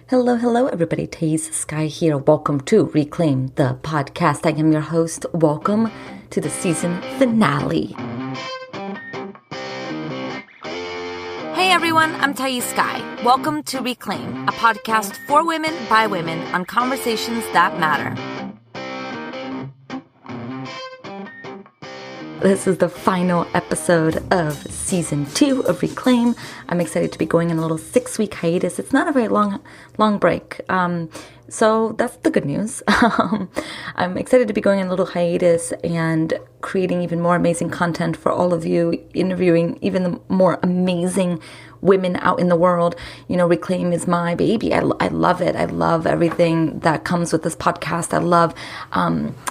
Hello, hello, everybody. Taze Sky here. Welcome to Reclaim the Podcast. I am your host. Welcome to the season finale. Hey everyone, I'm Taze Sky. Welcome to Reclaim, a podcast for women by women on conversations that matter. This is the final episode of season 2 of Reclaim. I'm excited to be going on a little 6-week hiatus. It's not a very long break. So that's the good news. I'm excited to be going on a little hiatus and creating even more amazing content for all of you, interviewing even the more amazing women out in the world. You know, Reclaim is my baby. I love it. I love everything that comes with this podcast. I love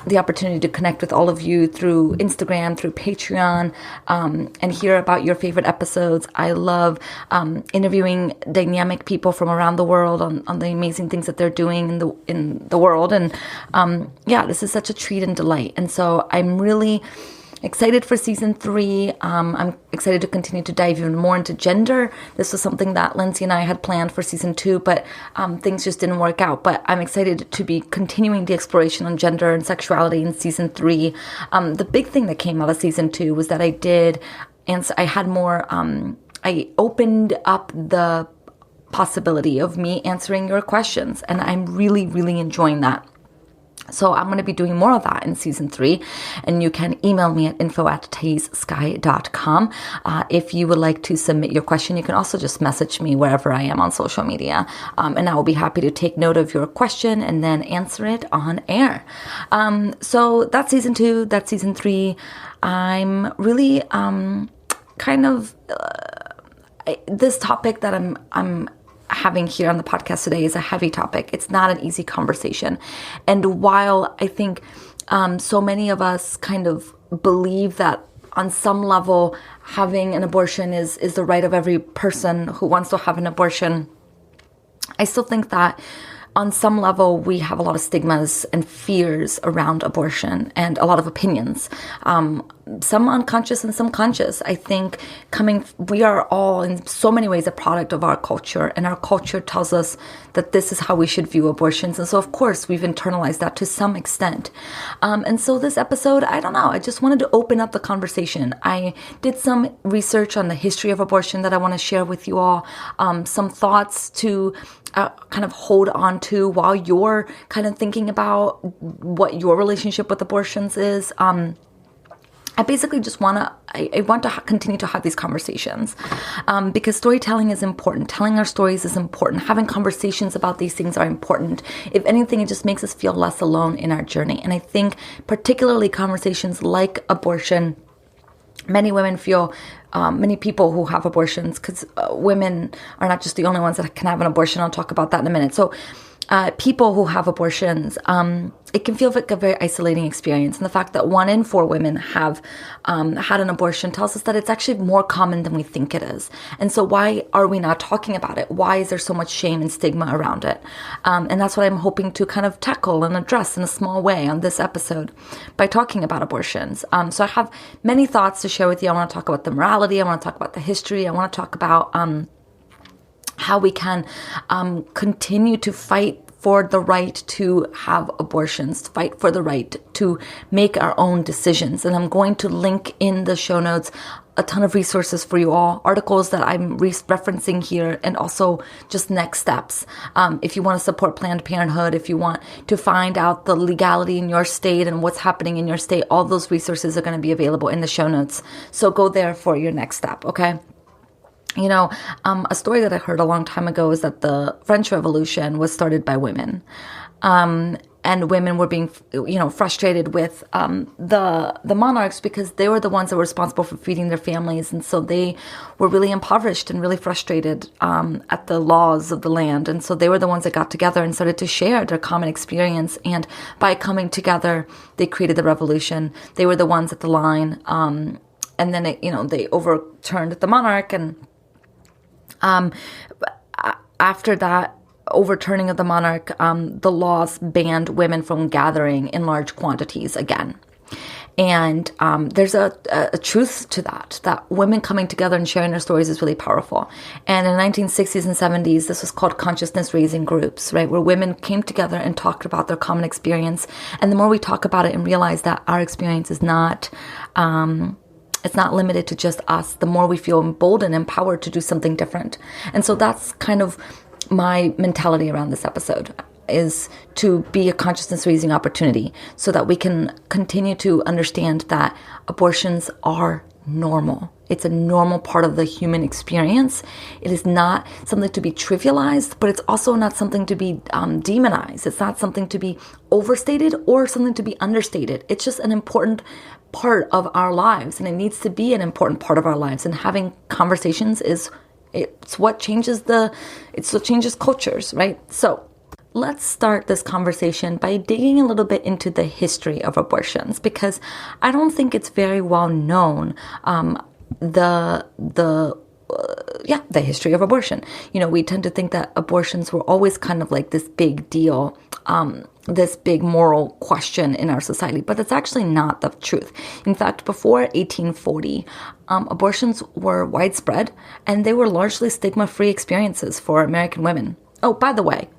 the opportunity to connect with all of you through Instagram, through Patreon, and hear about your favorite episodes. I love interviewing dynamic people from around the world on the amazing things that they're doing in the world. And this is such a treat and delight. And so I'm really excited for season 3. I'm excited to continue to dive even more into gender. This was something that Lindsay and I had planned for season 2, but things just didn't work out. But I'm excited to be continuing the exploration on gender and sexuality in season 3. The big thing that came out of season 2 was that I opened up the possibility of me answering your questions, and I'm really, really enjoying that. So I'm going to be doing more of that in season 3, and you can email me at info@tazesky.com. If you would like to submit your question, you can also just message me wherever I am on social media, and I will be happy to take note of your question and then answer it on air. So that's season 2, that's season 3. I'm really this topic that I'm having here on the podcast today is a heavy topic. It's not an easy conversation. And while I think so many of us kind of believe that on some level having an abortion is the right of every person who wants to have an abortion, I still think that on some level, we have a lot of stigmas and fears around abortion and a lot of opinions, some unconscious and some conscious. I think we are all in so many ways a product of our culture, and our culture tells us that this is how we should view abortions. And so, of course, we've internalized that to some extent. And so this episode, I don't know, I just wanted to open up the conversation. I did some research on the history of abortion that I want to share with you all, some thoughts to kind of hold on to while you're kind of thinking about what your relationship with abortions is. I basically just want to continue to have these conversations because storytelling is important. Telling our stories is important. Having conversations about these things are important. If anything, it just makes us feel less alone in our journey. And I think particularly conversations like abortion, many people who have abortions, because women are not just the only ones that can have an abortion. I'll talk about that in a minute. So people who have abortions, it can feel like a very isolating experience. And the fact that 1 in 4 women have had an abortion tells us that it's actually more common than we think it is. And so why are we not talking about it? Why is there so much shame and stigma around it? And that's what I'm hoping to kind of tackle and address in a small way on this episode by talking about abortions. So I have many thoughts to share with you. I want to talk about the morality. I want to talk about the history. I want to talk about how we can continue to fight for the right to have abortions, fight for the right to make our own decisions. And I'm going to link in the show notes a ton of resources for you all, articles that I'm referencing here, and also just next steps. If you want to support Planned Parenthood, if you want to find out the legality in your state and what's happening in your state, all those resources are going to be available in the show notes. So go there for your next step, okay? You know, a story that I heard a long time ago is that the French Revolution was started by women. And women were being, frustrated with the monarchs because they were the ones that were responsible for feeding their families. And so they were really impoverished and really frustrated at the laws of the land. And so they were the ones that got together and started to share their common experience. And by coming together, they created the revolution. They were the ones at the line. And then, they overturned the monarch. And after that overturning of the monarch, the laws banned women from gathering in large quantities again. And there's a truth to that women coming together and sharing their stories is really powerful. And in the 1960s and 70s, this was called consciousness raising groups, right? Where women came together and talked about their common experience. And the more we talk about it and realize that our experience is not, it's not limited to just us, the more we feel emboldened and empowered to do something different. And so that's kind of my mentality around this episode, is to be a consciousness raising opportunity so that we can continue to understand that abortions are normal. It's a normal part of the human experience. It is not something to be trivialized, but it's also not something to be demonized. It's not something to be overstated or something to be understated. It's just an important part of our lives, and it needs to be an important part of our lives. And having conversations it's what changes cultures, right? So let's start this conversation by digging a little bit into the history of abortions, because I don't think it's very well known, the history of abortion. We tend to think that abortions were always kind of like this big deal, this big moral question in our society, but that's actually not the truth. In fact, before 1840, abortions were widespread, and they were largely stigma-free experiences for American women. Oh, by the way,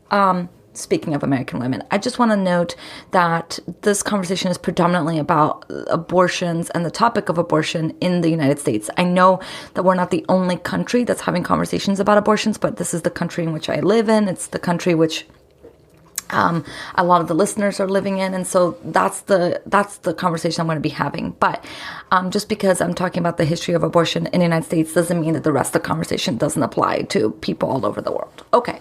speaking of American women, I just want to note that this conversation is predominantly about abortions and the topic of abortion in the United States. I know that we're not the only country that's having conversations about abortions, but this is the country in which I live in. It's the country which a lot of the listeners are living in, and so that's the conversation I'm going to be having. But just because I'm talking about the history of abortion in the United States doesn't mean that the rest of the conversation doesn't apply to people all over the world. Okay,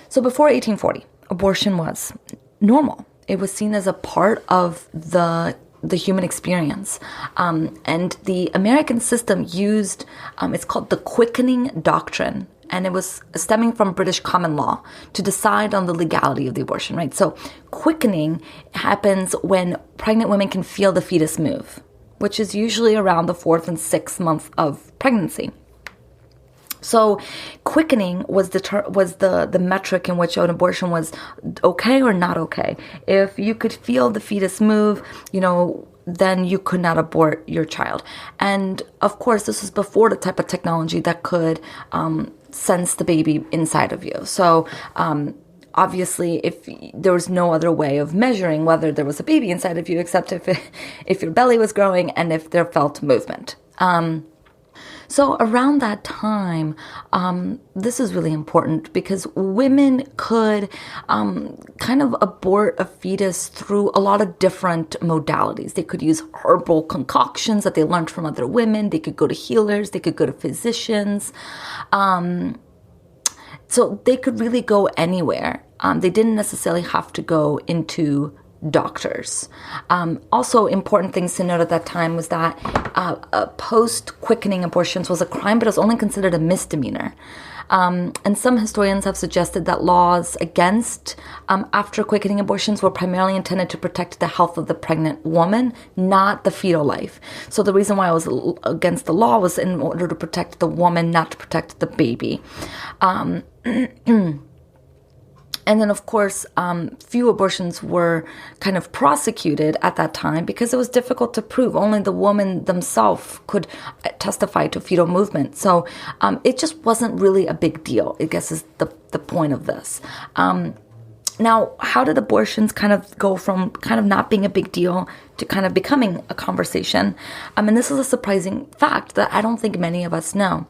so before 1840, abortion was normal. It was seen as a part of the human experience. And the American system used, it's called the quickening doctrine. And it was stemming from British common law to decide on the legality of the abortion, right? So quickening happens when pregnant women can feel the fetus move, which is usually around the 4th and 6th month of pregnancy. So quickening was the metric in which an abortion was okay or not okay. If you could feel the fetus move, then you could not abort your child. And of course, this was before the type of technology that could sense the baby inside of you. So obviously, if there was no other way of measuring whether there was a baby inside of you except if your belly was growing and if there felt movement. So around that time, this is really important because women could kind of abort a fetus through a lot of different modalities. They could use herbal concoctions that they learned from other women. They could go to healers. They could go to physicians. So they could really go anywhere. They didn't necessarily have to go into doctors. Also important things to note at that time was that post-quickening abortions was a crime, but it was only considered a misdemeanor. And some historians have suggested that laws against after quickening abortions were primarily intended to protect the health of the pregnant woman, not the fetal life. So the reason why I was against the law was in order to protect the woman, not to protect the baby. And then, of course, few abortions were kind of prosecuted at that time because it was difficult to prove. Only the woman themselves could testify to fetal movement. So it just wasn't really a big deal, I guess is the point of this. Now, how did abortions kind of go from kind of not being a big deal to kind of becoming a conversation? And this is a surprising fact that I don't think many of us know.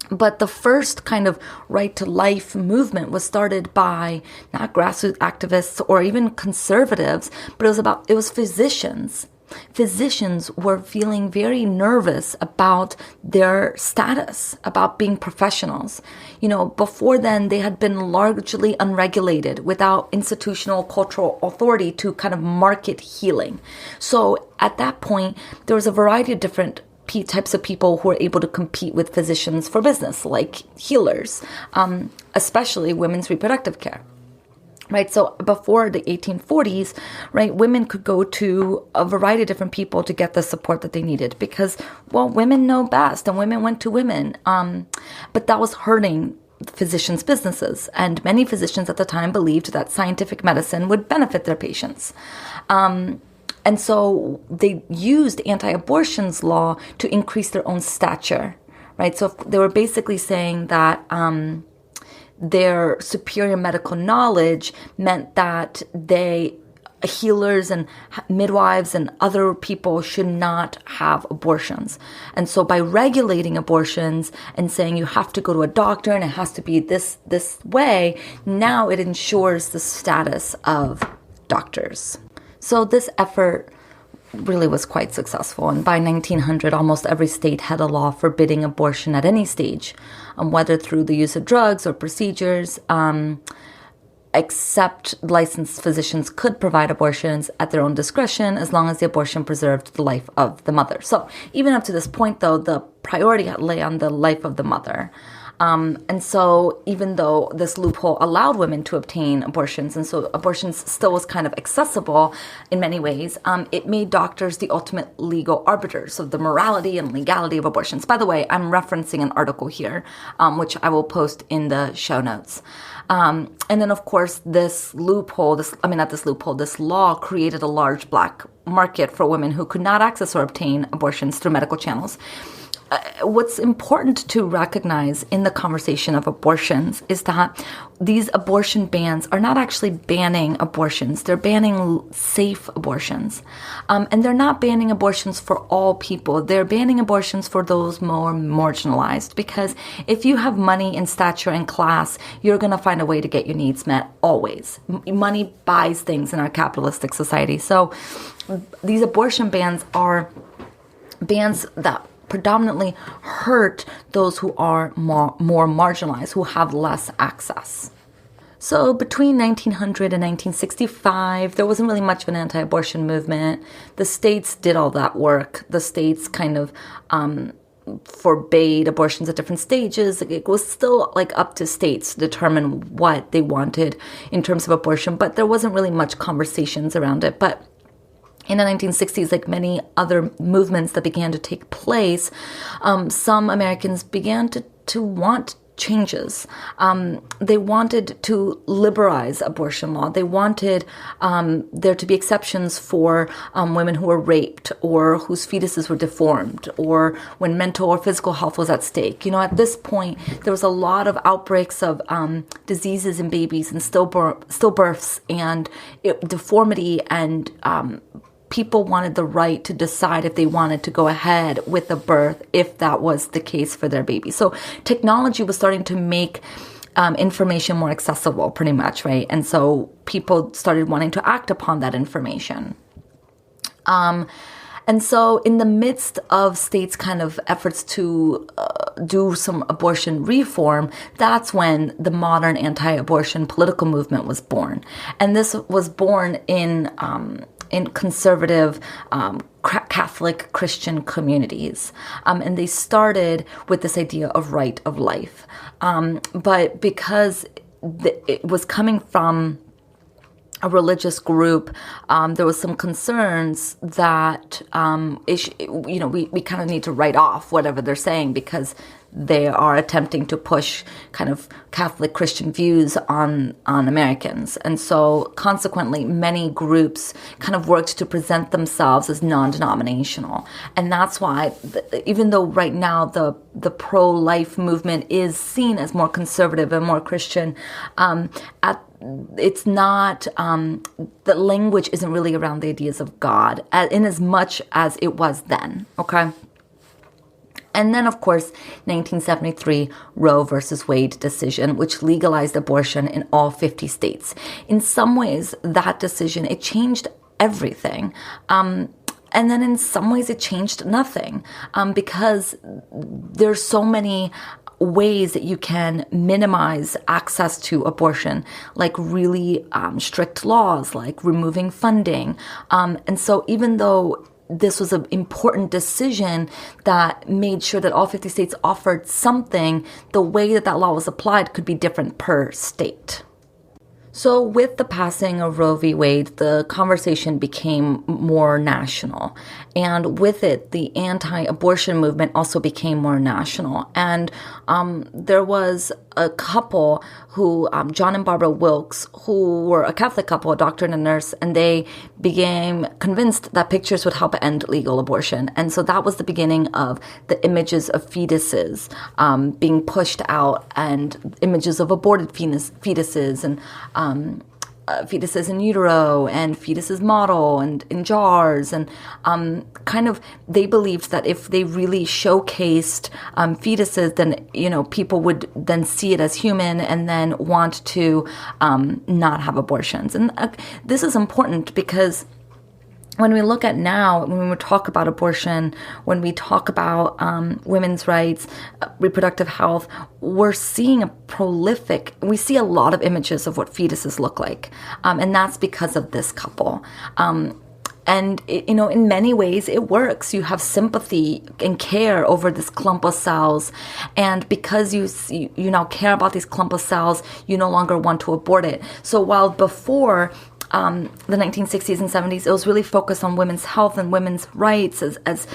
But the first kind of right to life movement was started by not grassroots activists or even conservatives, but it was physicians. Physicians were feeling very nervous about their status, about being professionals. Before then, they had been largely unregulated without institutional cultural authority to kind of market healing. So at that point, there was a variety of different types of people who are able to compete with physicians for business, like healers, especially women's reproductive care. Right, so before the 1840s, right, women could go to a variety of different people to get the support that they needed because, well, women know best and women went to women. But that was hurting physicians' businesses. And many physicians at the time believed that scientific medicine would benefit their patients. And so they used anti-abortions law to increase their own stature, right? So they were basically saying that their superior medical knowledge meant that healers and midwives and other people should not have abortions. And so by regulating abortions and saying you have to go to a doctor and it has to be this way, now it ensures the status of doctors. So this effort really was quite successful. And by 1900, almost every state had a law forbidding abortion at any stage, whether through the use of drugs or procedures, except licensed physicians could provide abortions at their own discretion as long as the abortion preserved the life of the mother. So even up to this point, though, the priority lay on the life of the mother. And so even though this loophole allowed women to obtain abortions, and so abortions still was kind of accessible in many ways, it made doctors the ultimate legal arbiters of the morality and legality of abortions. By the way, I'm referencing an article here, which I will post in the show notes. And then, of course, this law created a large black market for women who could not access or obtain abortions through medical channels. What's important to recognize in the conversation of abortions is that these abortion bans are not actually banning abortions. They're banning safe abortions. And they're not banning abortions for all people. They're banning abortions for those more marginalized. Because if you have money and stature and class, you're going to find a way to get your needs met always. Money buys things in our capitalistic society. So these abortion bans are bans that predominantly hurt those who are more marginalized, who have less access. So between 1900 and 1965, there wasn't really much of an anti-abortion movement. The states did all that work. The states kind of forbade abortions at different stages. It was still like up to states to determine what they wanted in terms of abortion, but there wasn't really much conversations around it. But in the 1960s, like many other movements that began to take place, some Americans began to want changes. They wanted to liberalize abortion law. They wanted there to be exceptions for women who were raped or whose fetuses were deformed or when mental or physical health was at stake. You know, at this point, there was a lot of outbreaks of diseases in babies and stillbirths and deformity and people wanted the right to decide if they wanted to go ahead with the birth if that was the case for their baby. So technology was starting to make information more accessible pretty much, right? And so people started wanting to act upon that information. And so in the midst of states' kind of efforts to do some abortion reform, that's when the modern anti-abortion political movement was born. And this was born in conservative Catholic Christian communities. And they started with this idea of right of life. But because it was coming from a religious group, there was some concerns that, we kind of need to write off whatever they're saying because they are attempting to push kind of Catholic Christian views on Americans. And so consequently, many groups kind of worked to present themselves as non-denominational. And that's why, even though right now the pro-life movement is seen as more conservative and more Christian, it's not, the language isn't really around the ideas of God in as much as it was then, okay? And then, of course, 1973 Roe versus Wade decision, which legalized abortion in all 50 states. In some ways, that decision, it changed everything. And then in some ways, it changed nothing because there's so many ways that you can minimize access to abortion, like really strict laws, like removing funding. And so even though this was an important decision that made sure that all 50 states offered something, the way that law was applied could be different per state. So with the passing of Roe v. Wade, the conversation became more national. And with it, the anti-abortion movement also became more national. And there was a couple who, John and Barbara Wilkes, who were a Catholic couple, a doctor and a nurse, and they became convinced that pictures would help end legal abortion. And so that was the beginning of the images of fetuses being pushed out, and images of aborted fetuses, and fetuses in utero, and fetuses model, and in jars, and kind of they believed that if they really showcased fetuses, then people would then see it as human and then want to not have abortions. And this is important because when we look at now, when we talk about abortion, when we talk about women's rights, reproductive health, we're seeing we see a lot of images of what fetuses look like. And that's because of this couple. And, in many ways, it works. You have sympathy and care over this clump of cells. And because you now care about these clump of cells, you no longer want to abort it. So while before the 1960s and 70s, it was really focused on women's health and women's rights as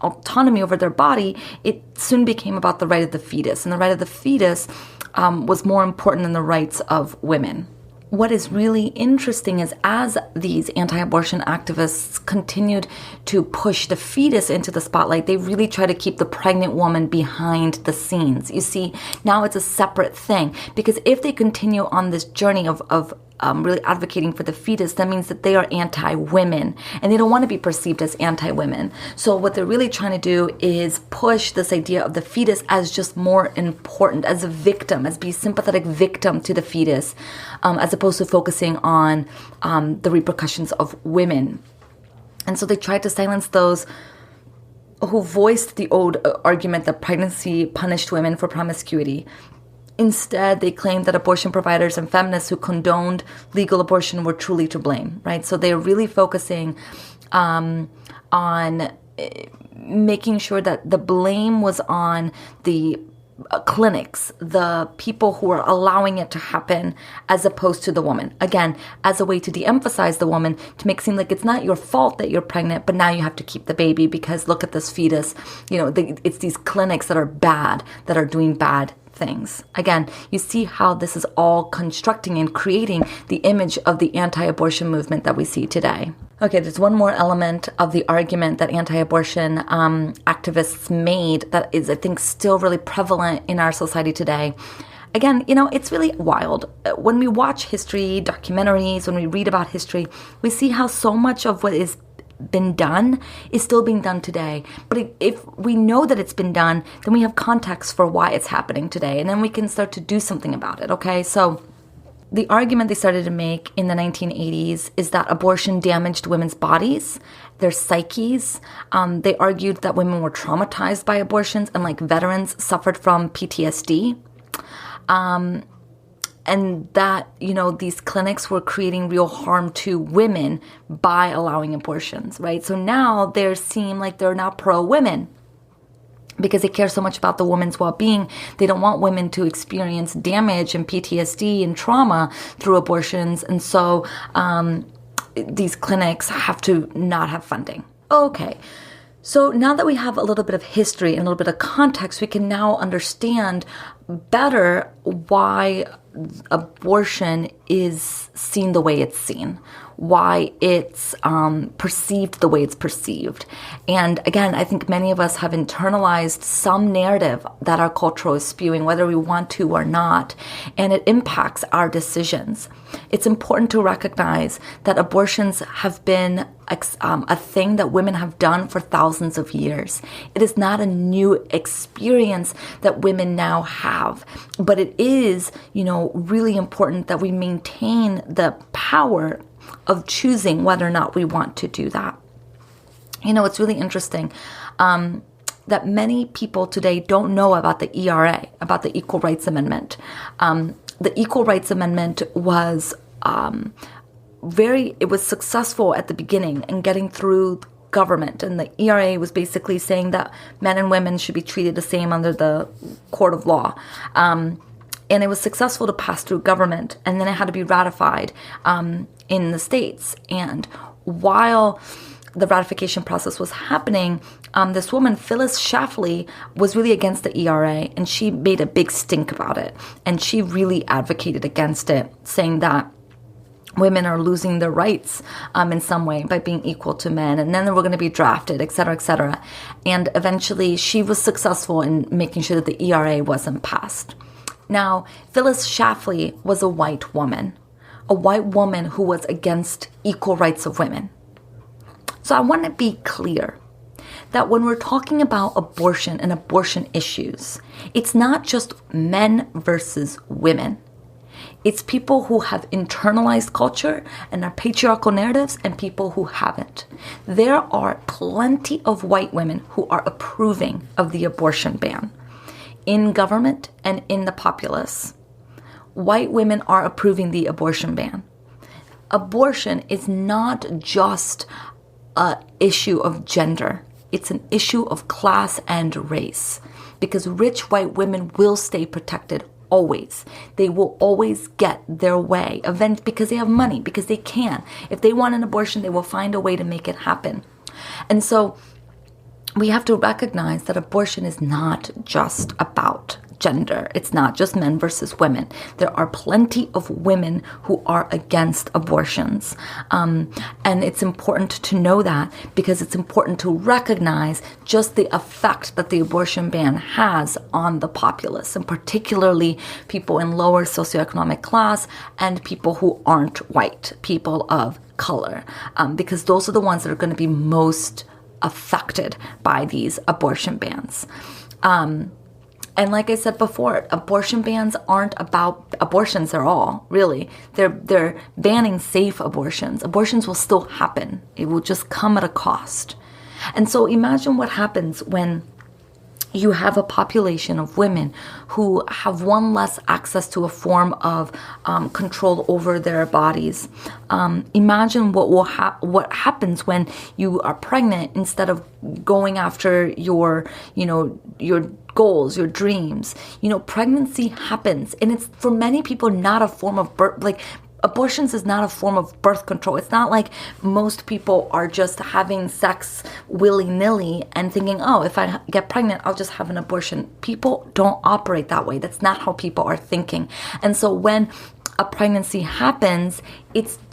autonomy over their body, it soon became about the right of the fetus. And the right of the fetus was more important than the rights of women. What is really interesting is as these anti-abortion activists continued to push the fetus into the spotlight, they really try to keep the pregnant woman behind the scenes. You see, now it's a separate thing, because if they continue on this journey of really advocating for the fetus, that means that they are anti-women, and they don't want to be perceived as anti-women. So what they're really trying to do is push this idea of the fetus as just more important, as a victim, as be a sympathetic victim to the fetus, as opposed to focusing on the repercussions of women. And so they tried to silence those who voiced the old argument that pregnancy punished women for promiscuity. Instead, they claimed that abortion providers and feminists who condoned legal abortion were truly to blame, right? So they're really focusing on making sure that the blame was on the clinics, the people who are allowing it to happen, as opposed to the woman. Again, as a way to de-emphasize the woman, to make it seem like it's not your fault that you're pregnant, but now you have to keep the baby because look at this fetus. It's these clinics that are bad, that are doing bad things. Again, you see how this is all constructing and creating the image of the anti-abortion movement that we see today. Okay, there's one more element of the argument that anti-abortion activists made that is, I think, still really prevalent in our society today. Again, it's really wild. When we watch history, documentaries, when we read about history, we see how so much of what is been done is still being done today. But if we know that it's been done, then we have context for why it's happening today, and then we can start to do something about it, okay? So the argument they started to make in the 1980s is that abortion damaged women's bodies, their psyches. They argued that women were traumatized by abortions, and like veterans suffered from PTSD. And that, these clinics were creating real harm to women by allowing abortions, right? So now they seem like they're now pro-women because they care so much about the woman's well-being. They don't want women to experience damage and PTSD and trauma through abortions. And so these clinics have to not have funding. Okay. So now that we have a little bit of history and a little bit of context, we can now understand better why abortion is seen the way it's seen, why it's perceived the way it's perceived. And again, I think many of us have internalized some narrative that our culture is spewing, whether we want to or not, and it impacts our decisions. It's important to recognize that abortions have been a thing that women have done for thousands of years. It is not a new experience that women now have, but it is, really important that we maintain the power of choosing whether or not we want to do that. It's really interesting that many people today don't know about the ERA, about the Equal Rights Amendment. The Equal Rights Amendment was it was successful at the beginning in getting through government, and the ERA was basically saying that men and women should be treated the same under the court of law. And it was successful to pass through government, and then it had to be ratified in the states. And while the ratification process was happening, this woman, Phyllis Schlafly, was really against the ERA, and she made a big stink about it. And she really advocated against it, saying that women are losing their rights in some way by being equal to men, and then they were going to be drafted, et cetera, et cetera. And eventually she was successful in making sure that the ERA wasn't passed. Now, Phyllis Schlafly was a white woman who was against equal rights of women. So I want to be clear that when we're talking about abortion and abortion issues, it's not just men versus women. It's people who have internalized culture and our patriarchal narratives and people who haven't. There are plenty of white women who are approving of the abortion ban in government and in the populace. White women are approving the abortion ban. Abortion is not just an issue of gender. It's an issue of class and race, because rich white women will stay protected always. They will always get their way, because they have money, because they can. If they want an abortion, they will find a way to make it happen. And so we have to recognize that abortion is not just about gender. It's not just men versus women. There are plenty of women who are against abortions. And it's important to know that, because it's important to recognize just the effect that the abortion ban has on the populace, and particularly people in lower socioeconomic class and people who aren't white, people of color, because those are the ones that are going to be most affected by these abortion bans. And like I said before, abortion bans aren't about abortions at all, really. They're banning safe abortions. Abortions will still happen. It will just come at a cost. And so imagine what happens when you have a population of women who have one less access to a form of control over their bodies. Imagine what happens when you are pregnant instead of going after your goals, your dreams. Pregnancy happens, and it's for many people not a form of birth. Like, abortions is not a form of birth control. It's not like most people are just having sex willy-nilly and thinking, oh, if I get pregnant, I'll just have an abortion. People don't operate that way. That's not how people are thinking. And so when a pregnancy happens, it's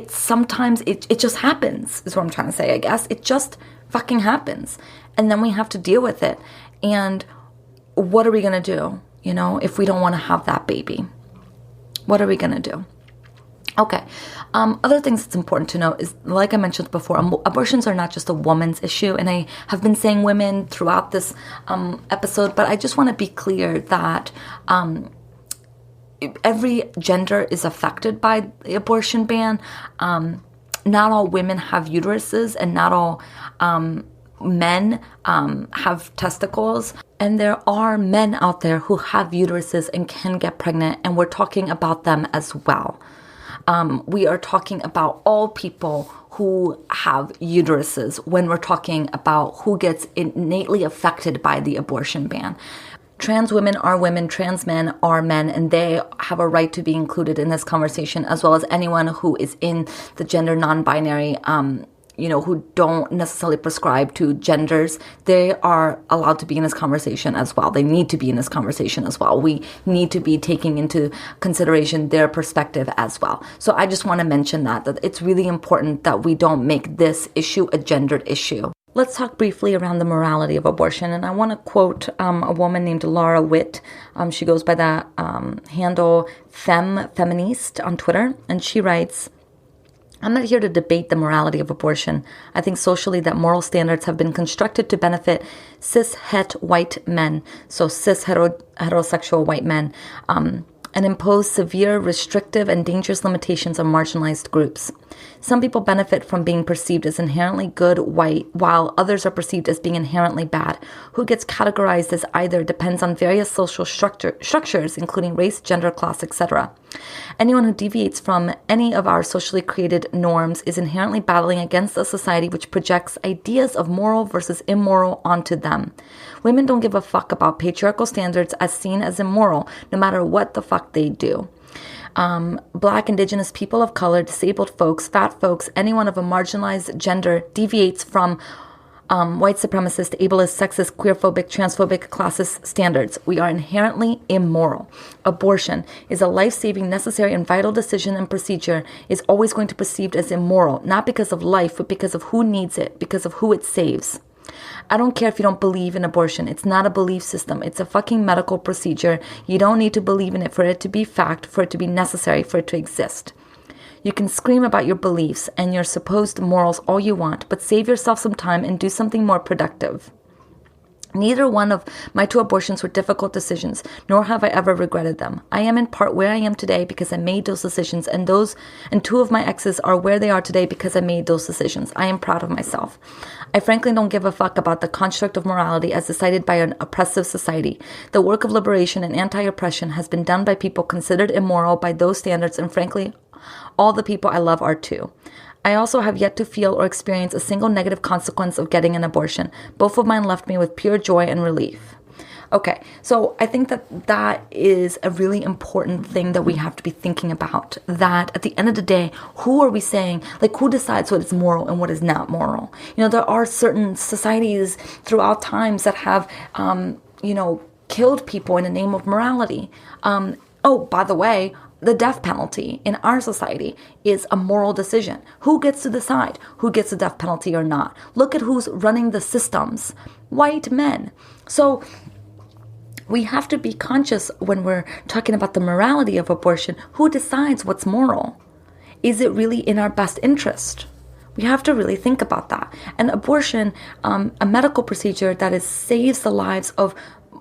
sometimes it just happens, is what I'm trying to say, I guess. It just fucking happens. And then we have to deal with it. And what are we going to do? If we don't want to have that baby, what are we going to do? Okay. Other things that's important to know is, like I mentioned before, abortions are not just a woman's issue. And I have been saying women throughout this episode, but I just want to be clear that every gender is affected by the abortion ban. Not all women have uteruses, and not all men have testicles. And there are men out there who have uteruses and can get pregnant, and we're talking about them as well. We are talking about all people who have uteruses when we're talking about who gets innately affected by the abortion ban. Trans women are women, trans men are men, and they have a right to be included in this conversation, as well as anyone who is in the gender non-binary, who don't necessarily prescribe to genders. They are allowed to be in this conversation as well. They need to be in this conversation as well. We need to be taking into consideration their perspective as well. So I just want to mention that it's really important that we don't make this issue a gendered issue. Let's talk briefly around the morality of abortion. And I want to quote a woman named Laura Witt. She goes by the handle Feminist on Twitter. And she writes, I'm not here to debate the morality of abortion. I think socially that moral standards have been constructed to benefit cis-het white men, so cis-heterosexual white men, and impose severe, restrictive, and dangerous limitations on marginalized groups. Some people benefit from being perceived as inherently good white, while others are perceived as being inherently bad. Who gets categorized as either depends on various social structures, including race, gender, class, etc. Anyone who deviates from any of our socially created norms is inherently battling against a society which projects ideas of moral versus immoral onto them. Women don't give a fuck about patriarchal standards as seen as immoral, no matter what the fuck they do. Black, Indigenous, people of color, disabled folks, fat folks, anyone of a marginalized gender deviates from white supremacist, ableist, sexist, queerphobic, transphobic, classist standards. We are inherently immoral. Abortion is a life-saving, necessary, and vital decision and procedure is always going to be perceived as immoral, not because of life, but because of who needs it, because of who it saves. I don't care if you don't believe in abortion. It's not a belief system. It's a fucking medical procedure. You don't need to believe in it for it to be fact, for it to be necessary, for it to exist. You can scream about your beliefs and your supposed morals all you want, but save yourself some time and do something more productive. Neither one of my 2 abortions were difficult decisions, nor have I ever regretted them. I am in part where I am today because I made those decisions, and 2 of my exes are where they are today because I made those decisions. I am proud of myself. I frankly don't give a fuck about the construct of morality as decided by an oppressive society. The work of liberation and anti-oppression has been done by people considered immoral by those standards, and frankly, all the people I love are too. I also have yet to feel or experience a single negative consequence of getting an abortion. Both of mine left me with pure joy and relief. Okay, so I think that is a really important thing that we have to be thinking about. That at the end of the day, who are we saying, like, who decides what is moral and what is not moral? You know, there are certain societies throughout times that have, killed people in the name of morality. Oh, by the way, the death penalty in our society is a moral decision. Who gets to decide who gets the death penalty or not? Look at who's running the systems. White men. So we have to be conscious when we're talking about the morality of abortion. Who decides what's moral? Is it really in our best interest? We have to really think about that. And abortion, a medical procedure that saves the lives of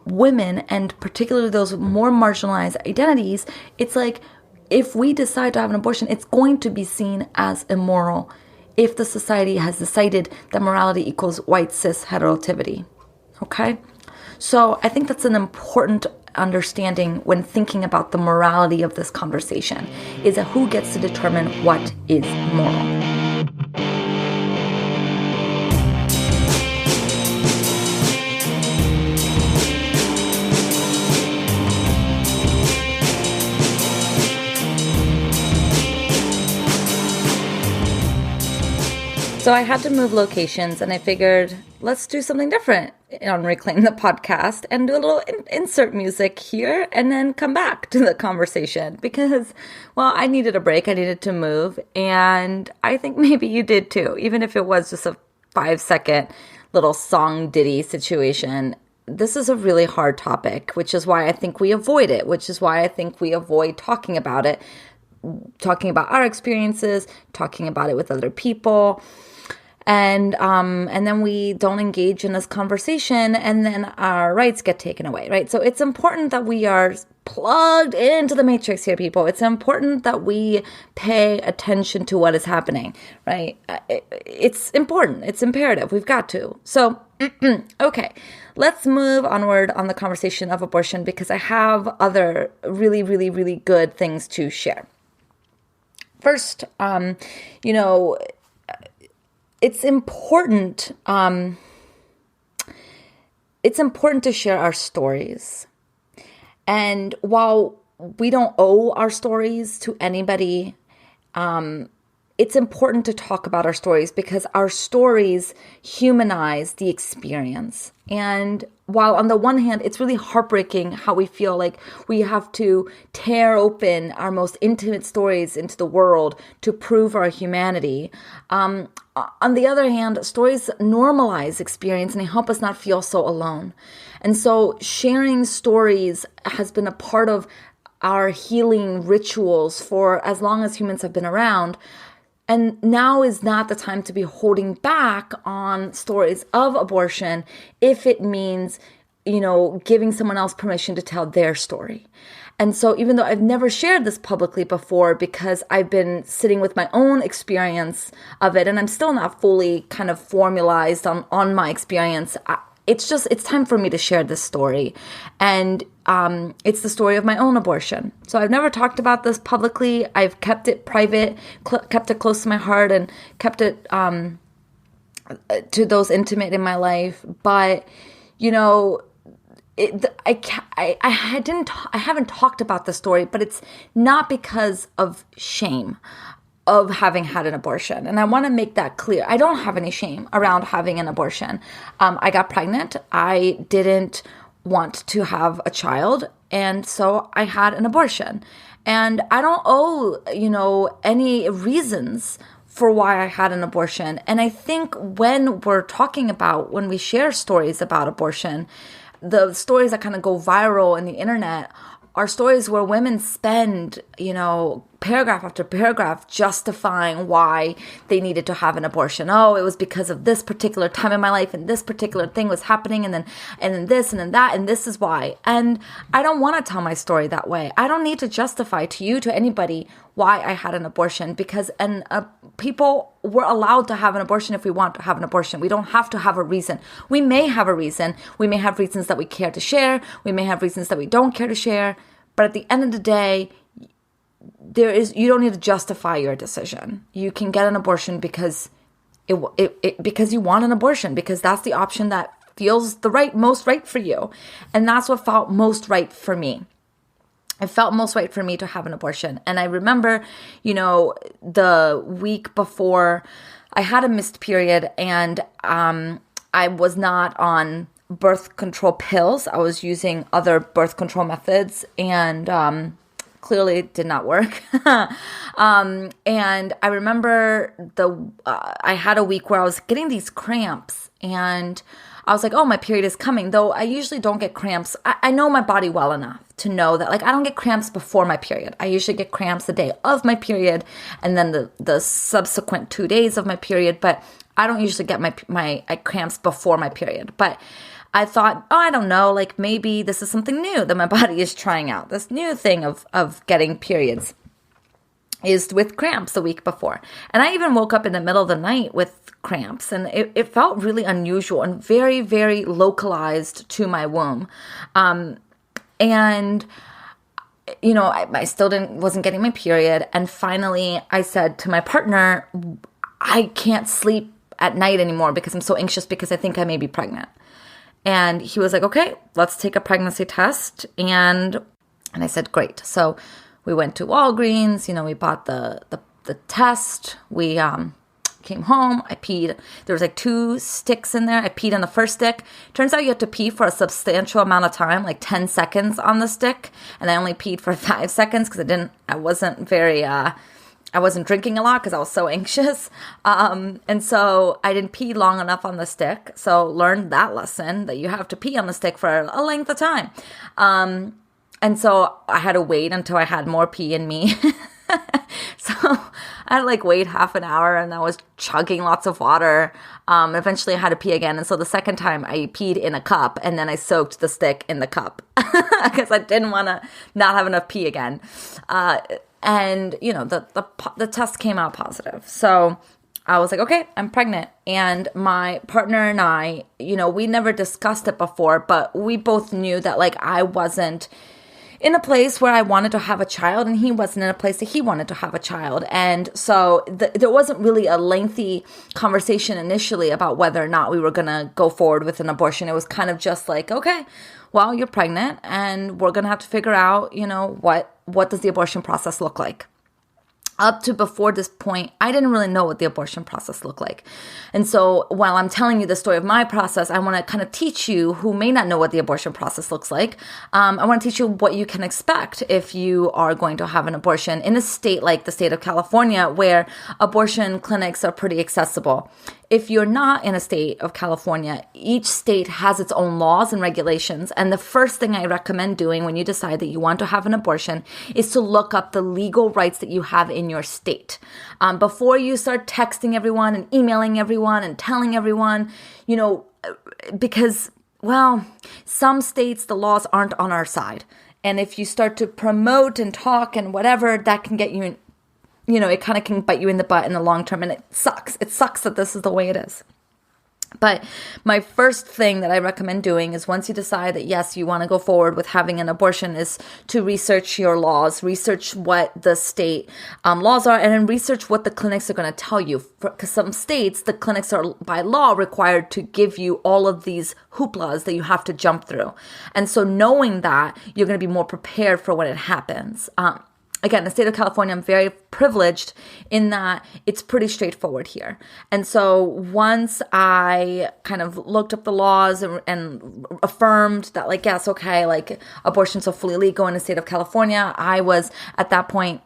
women, and particularly those more marginalized identities, it's like if we decide to have an abortion, it's going to be seen as immoral if the society has decided that morality equals white cis heterotivity. Okay? So I think that's an important understanding when thinking about the morality of this conversation, is that who gets to determine what is moral. So I had to move locations, and I figured, let's do something different on Reclaim the Podcast and do a little insert music here and then come back to the conversation because, well, I needed a break. I needed to move, and I think maybe you did too, even if it was just a 5-second little song ditty situation. This is a really hard topic, which is why I think we avoid it, which is why I think we avoid talking about it, talking about our experiences, talking about it with other people. And then we don't engage in this conversation, and then our rights get taken away, right? So it's important that we are plugged into the matrix here, people. It's important that we pay attention to what is happening, right? It's important. It's imperative. We've got to. So, okay, let's move onward on the conversation of abortion because I have other really, really, really good things to share. First, it's important. It's important to share our stories. And while we don't owe our stories to anybody, it's important to talk about our stories because our stories humanize the experience. And while on the one hand, it's really heartbreaking how we feel like we have to tear open our most intimate stories into the world to prove our humanity. On the other hand, stories normalize experience and they help us not feel so alone. And so sharing stories has been a part of our healing rituals for as long as humans have been around. And now is not the time to be holding back on stories of abortion if it means, giving someone else permission to tell their story. And so even though I've never shared this publicly before because I've been sitting with my own experience of it, and I'm still not fully kind of formalized on my experience, it's time for me to share this story. And it's the story of my own abortion. So I've never talked about this publicly. I've kept it private, kept it close to my heart, and kept it to those intimate in my life. But, I haven't talked about the story, but it's not because of shame of having had an abortion. And I want to make that clear. I don't have any shame around having an abortion. I got pregnant. I didn't want to have a child. And so I had an abortion. And I don't owe, any reasons for why I had an abortion. And I think when we share stories about abortion, the stories that kind of go viral in the internet are stories where women spend, paragraph after paragraph justifying why they needed to have an abortion. Oh, it was because of this particular time in my life and this particular thing was happening and then this and then that and this is why. And I don't want to tell my story that way. I don't need to justify to anybody why I had an abortion because people were allowed to have an abortion if we want to have an abortion. We don't have to have a reason. We may have a reason. We may have reasons that we care to share. We may have reasons that we don't care to share. But at the end of the day, you don't need to justify your decision. You can get an abortion because because you want an abortion, because that's the option that feels most right for you. And that's what felt most right for me. It felt most right for me to have an abortion. And I remember, the week before I had a missed period and I was not on birth control pills. I was using other birth control methods and clearly it did not work. And I remember I had a week where I was getting these cramps and I was like, oh, my period is coming. Though I usually don't get cramps. I know my body well enough to know that I don't get cramps before my period. I usually get cramps the day of my period and then the subsequent 2 days of my period. But I don't usually get my cramps before my period. But I thought, I don't know, maybe this is something new that my body is trying out. This new thing of getting periods is with cramps the week before. And I even woke up in the middle of the night with cramps. And it felt really unusual and very, very localized to my womb. And I still wasn't getting my period. And finally, I said to my partner, I can't sleep at night anymore because I'm so anxious because I think I may be pregnant. And he was like, okay, let's take a pregnancy test. And I said, great. So we went to Walgreens, we bought the test. We came home. I peed. There was 2 sticks in there. I peed on the first stick. Turns out you have to pee for a substantial amount of time, 10 seconds on the stick. And I only peed for 5 seconds because I wasn't drinking a lot because I was so anxious. And so I didn't pee long enough on the stick. So learned that lesson that you have to pee on the stick for a length of time. And so I had to wait until I had more pee in me. So I had to wait half an hour and I was chugging lots of water. Eventually I had to pee again. And so the second time I peed in a cup and then I soaked the stick in the cup because I didn't want to not have enough pee again. And, the test came out positive. So I was like, okay, I'm pregnant. And my partner and I, we never discussed it before, but we both knew that I wasn't in a place where I wanted to have a child and he wasn't in a place that he wanted to have a child. And so there wasn't really a lengthy conversation initially about whether or not we were going to go forward with an abortion. It was kind of just okay, well, you're pregnant and we're going to have to figure out, what does the abortion process look like? Up to before this point, I didn't really know what the abortion process looked like. And so while I'm telling you the story of my process, I want to kind of teach you who may not know what the abortion process looks like. I want to teach you what you can expect if you are going to have an abortion in a state like the state of California, where abortion clinics are pretty accessible. If you're not in a state of California, each state has its own laws and regulations. And the first thing I recommend doing when you decide that you want to have an abortion is to look up the legal rights that you have in your state. Before you start texting everyone and emailing everyone and telling everyone, because, some states, the laws aren't on our side. And if you start to promote and talk and whatever, that can get you in, it kind of can bite you in the butt in the long term. And it sucks. It sucks that this is the way it is. But my first thing that I recommend doing is once you decide that, yes, you want to go forward with having an abortion, is to research your laws, research what the state laws are, and then research what the clinics are going to tell you. Because some states, the clinics are by law required to give you all of these hooplas that you have to jump through. And so knowing that, you're going to be more prepared for when it happens. Again, the state of California, I'm very privileged in that it's pretty straightforward here. And so once I kind of looked up the laws and affirmed that, like, yes, okay, like abortions are fully legal in the state of California, I was at that point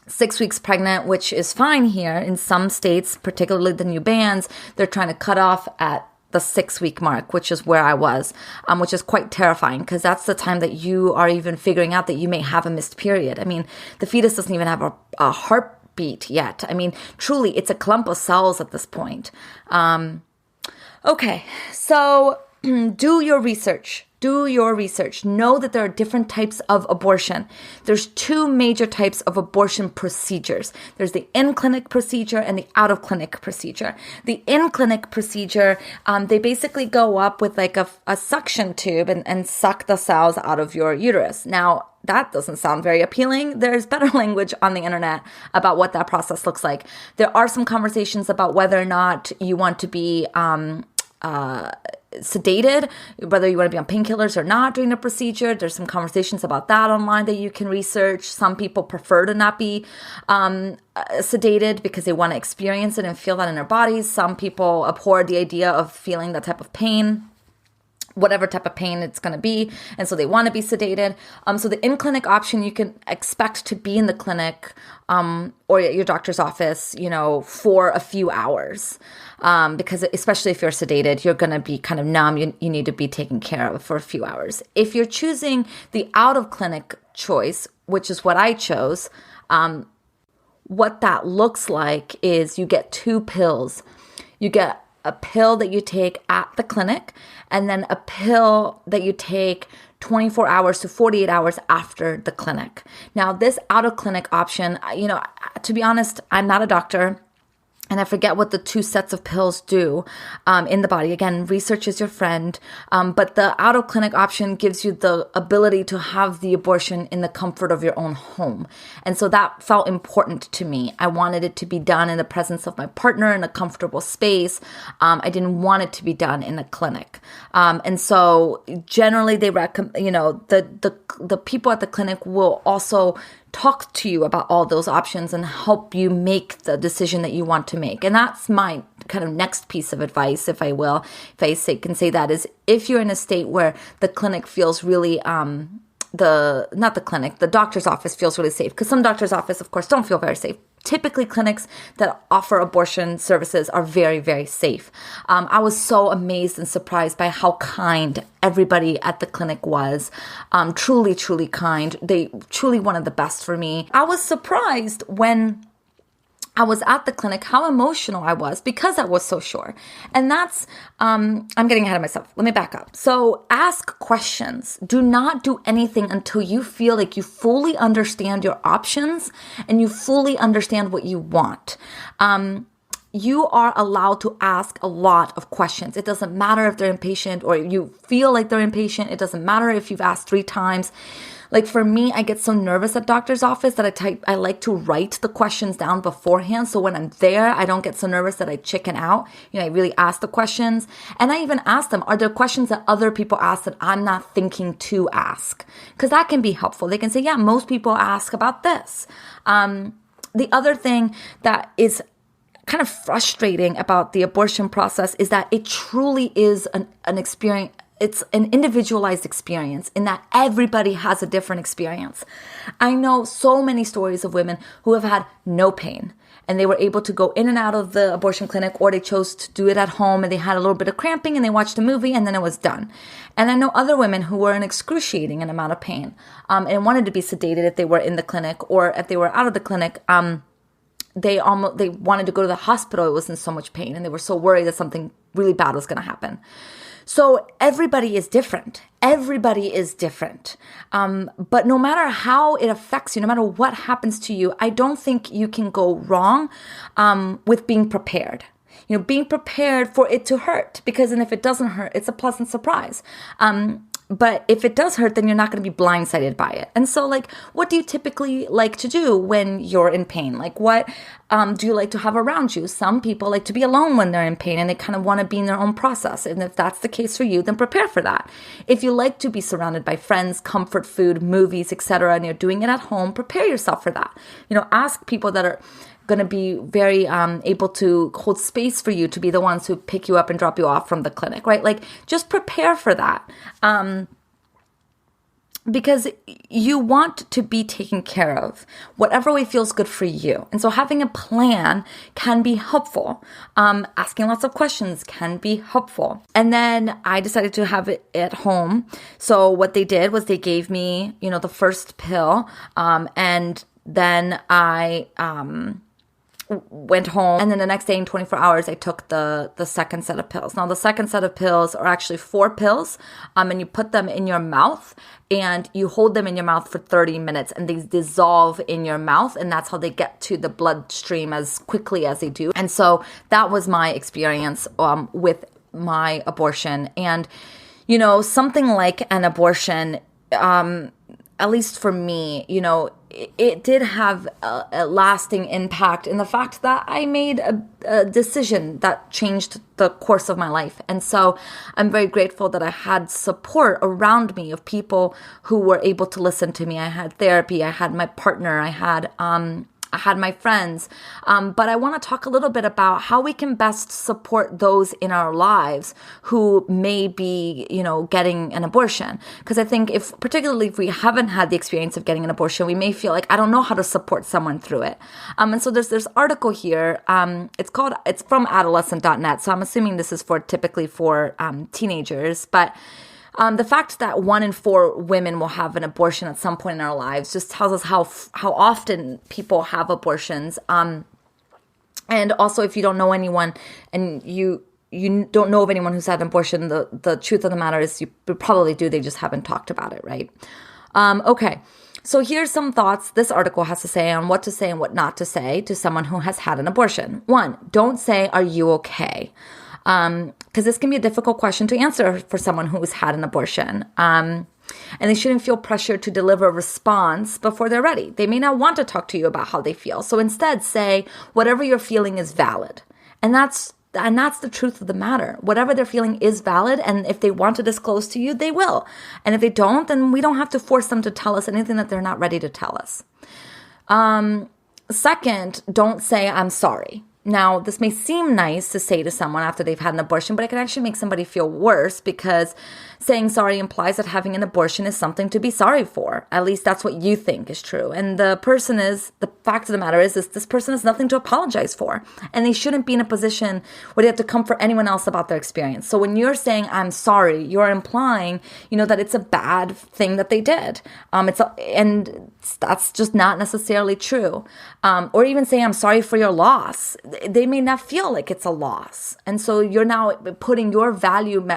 6 weeks pregnant, which is fine here. In some states, particularly the new bans, they're trying to cut off at the 6-week mark, which is where I was, which is quite terrifying because that's the time that you are even figuring out that you may have a missed period. I mean, the fetus doesn't even have a heartbeat yet. I mean, truly, it's a clump of cells at this point. Okay, so do your research. Do your research. Know that there are different types of abortion. There's 2 major types of abortion procedures. There's the in-clinic procedure and the out-of-clinic procedure. The in-clinic procedure, they basically go up with like a suction tube and suck the cells out of your uterus. Now, that doesn't sound very appealing. There's better language on the internet about what that process looks like. There are some conversations about whether or not you want to be sedated, whether you want to be on painkillers or not during the procedure. There's some conversations about that online that you can research. Some people prefer to not be sedated because they want to experience it and feel that in their bodies. Some people abhor the idea of feeling that type of pain, whatever type of pain it's going to be. And so they want to be sedated. So the in-clinic option, you can expect to be in the clinic or at your doctor's office, for a few hours. Because especially if you're sedated, you're going to be kind of numb. You need to be taken care of for a few hours. If you're choosing the out-of-clinic choice, which is what I chose, what that looks like is you get 2 pills. You get a pill that you take at the clinic, and then a pill that you take 24 hours to 48 hours after the clinic. Now, this out-of-clinic option, to be honest, I'm not a doctor. And I forget what the 2 sets of pills do in the body. Again, research is your friend. But the out-of-clinic option gives you the ability to have the abortion in the comfort of your own home. And so that felt important to me. I wanted it to be done in the presence of my partner in a comfortable space. I didn't want it to be done in a clinic. And so generally they recommend, the people at the clinic will also talk to you about all those options and help you make the decision that you want to make. And that's my kind of next piece of advice, if I can say that, is if you're in a state where the clinic feels really, the doctor's office feels really safe, because some doctor's office, of course, don't feel very safe. Typically, clinics that offer abortion services are very, very safe. I was so amazed and surprised by how kind everybody at the clinic was. Truly, truly kind. They truly wanted the best for me. I was surprised when I was at the clinic how emotional I was because I was so sure. And that's, I'm getting ahead of myself. Let me back up. So ask questions. Do not do anything until you feel like you fully understand your options and you fully understand what you want. You are allowed to ask a lot of questions. It doesn't matter if they're impatient or you feel like they're impatient. It doesn't matter if you've asked 3 times. Like for me, I get so nervous at doctor's office that I like to write the questions down beforehand. So when I'm there, I don't get so nervous that I chicken out. I really ask the questions. And I even ask them, are there questions that other people ask that I'm not thinking to ask? Because that can be helpful. They can say, yeah, most people ask about this. The other thing that is kind of frustrating about the abortion process is that it truly is an experience. It's an individualized experience in that everybody has a different experience. I know so many stories of women who have had no pain and they were able to go in and out of the abortion clinic, or they chose to do it at home and they had a little bit of cramping and they watched a movie and then it was done. And I know other women who were in excruciating amount of pain and wanted to be sedated if they were in the clinic, or if they were out of the clinic, they wanted to go to the hospital. It was in so much pain and they were so worried that something really bad was going to happen. So everybody is different. Everybody is different. But no matter how it affects you, no matter what happens to you, I don't think you can go wrong with being prepared. being prepared for it to hurt, because then if it doesn't hurt, it's a pleasant surprise. But if it does hurt, then you're not going to be blindsided by it. And so, like, what do you typically like to do when you're in pain? Like, what do you like to have around you? Some people like to be alone when they're in pain, and they kind of want to be in their own process. And if that's the case for you, then prepare for that. If you like to be surrounded by friends, comfort food, movies, etc., and you're doing it at home, prepare yourself for that. Ask people that are going to be very able to hold space for you to be the ones who pick you up and drop you off from the clinic, right? Like, just prepare for that. Because you want to be taken care of whatever way feels good for you. And so having a plan can be helpful. Asking lots of questions can be helpful. And then I decided to have it at home. So what they did was they gave me, the first pill. And then I went home, and then the next day in 24 hours I took the second set of pills. Now the second set of pills are actually 4 pills, and you put them in your mouth and you hold them in your mouth for 30 minutes, and they dissolve in your mouth, and that's how they get to the bloodstream as quickly as they do. And so that was my experience with my abortion. And something like an abortion, at least for me, it did have a lasting impact in the fact that I made a decision that changed the course of my life. And so I'm very grateful that I had support around me of people who were able to listen to me. I had therapy, I had my partner, I had my friends. But I want to talk a little bit about how we can best support those in our lives who may be, getting an abortion. Because I think particularly if we haven't had the experience of getting an abortion, we may feel like, I don't know how to support someone through it. And so there's this article here. It's from adolescent.net. So I'm assuming this is typically for teenagers, but the fact that 1 in 4 women will have an abortion at some point in our lives just tells us how often people have abortions. And also, if you don't know anyone and you don't know of anyone who's had an abortion, the truth of the matter is you probably do. They just haven't talked about it, right? Okay. So here's some thoughts this article has to say on what to say and what not to say to someone who has had an abortion. 1, don't say, "Are you okay?" Because this can be a difficult question to answer for someone who's had an abortion. And they shouldn't feel pressured to deliver a response before they're ready. They may not want to talk to you about how they feel. So instead say, whatever you're feeling is valid. And that's the truth of the matter. Whatever they're feeling is valid. And if they want to disclose to you, they will. And if they don't, then we don't have to force them to tell us anything that they're not ready to tell us. Second, don't say, "I'm sorry." Now, this may seem nice to say to someone after they've had an abortion, but it can actually make somebody feel worse, because saying sorry implies that having an abortion is something to be sorry for. At least that's what you think is true. And the fact of the matter is this person has nothing to apologize for. And they shouldn't be in a position where they have to comfort anyone else about their experience. So when you're saying, "I'm sorry," you're implying, that it's a bad thing that they did. And that's just not necessarily true. Or even saying, "I'm sorry for your loss." They may not feel like it's a loss. And so you're now putting your value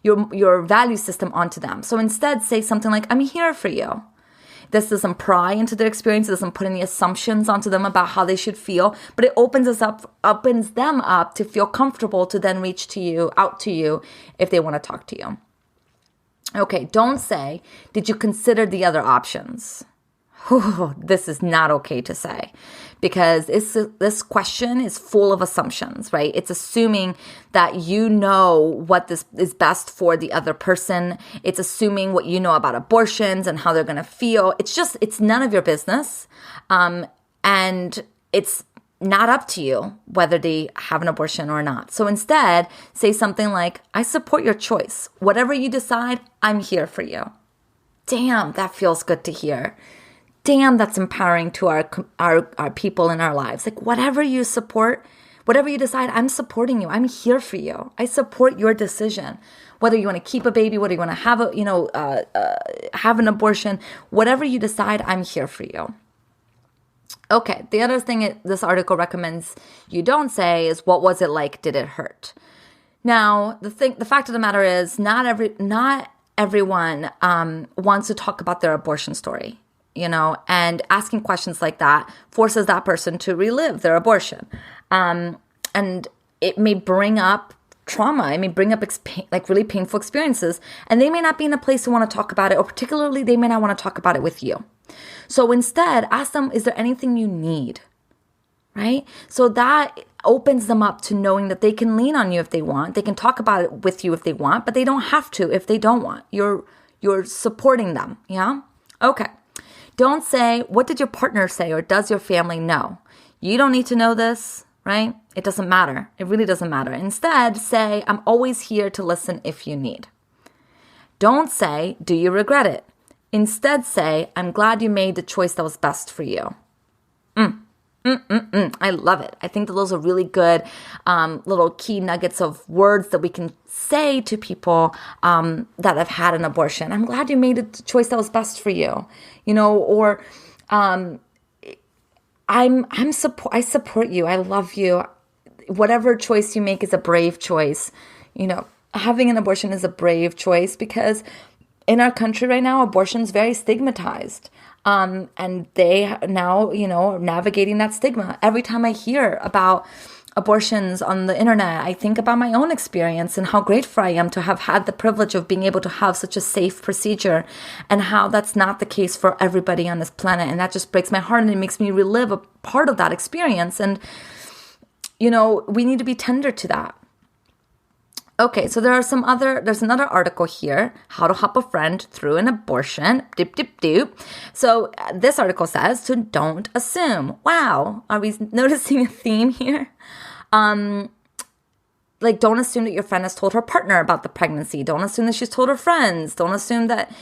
your value system onto them. So instead say something like, "I'm here for you." This doesn't pry into their experience. It doesn't put any assumptions onto them about how they should feel, but it opens them up to feel comfortable to then reach out to you if they want to talk to you. Okay, don't say, "Did you consider the other options?" This is not okay to say, because this question is full of assumptions, right? It's assuming that you know what this is best for the other person. It's assuming what you know about abortions and how they're going to feel. It's none of your business. And it's not up to you whether they have an abortion or not. So instead, say something like, "I support your choice. Whatever you decide, I'm here for you." Damn, that feels good to hear. Damn, that's empowering to our people in our lives. Like, whatever you support, whatever you decide, I'm supporting you. I'm here for you. I support your decision. Whether you want to keep a baby, whether you want to have an abortion, whatever you decide, I'm here for you. Okay, the other thing this article recommends you don't say is, "What was it like? Did it hurt?" Now, the fact of the matter is, not everyone wants to talk about their abortion story. And asking questions like that forces that person to relive their abortion. and it may bring up trauma. It may bring up like really painful experiences, and they may not be in a place to want to talk about it, or particularly they may not want to talk about it with you. So instead, ask them, is there anything you need? Right? So that opens them up to knowing that they can lean on you if they want. They can talk about it with you if they want, but they don't have to if they don't want. You're supporting them. Yeah? Okay. Don't say, what did your partner say, or does your family know? You don't need to know this, right? It doesn't matter. It really doesn't matter. Instead, say, I'm always here to listen if you need. Don't say, do you regret it? Instead, say, I'm glad you made the choice that was best for you. I love it. I think that those are really good little key nuggets of words that we can say to people that have had an abortion. I'm glad you made the choice that was best for you. Or I support you. I love you. Whatever choice you make is a brave choice. Having an abortion is a brave choice because in our country right now, abortion is very stigmatized. And they now, are navigating that stigma. Every time I hear about abortions on the internet, I think about my own experience and how grateful I am to have had the privilege of being able to have such a safe procedure, and how that's not the case for everybody on this planet. And that just breaks my heart, and it makes me relive a part of that experience. And, we need to be tender to that. Okay, so there's another article here, How to Help a Friend Through an Abortion, dip, dip, dip. So this article says to don't assume. Wow, are we noticing a theme here? Like, don't assume that your friend has told her partner about the pregnancy. Don't assume that she's told her friends. Don't assume that,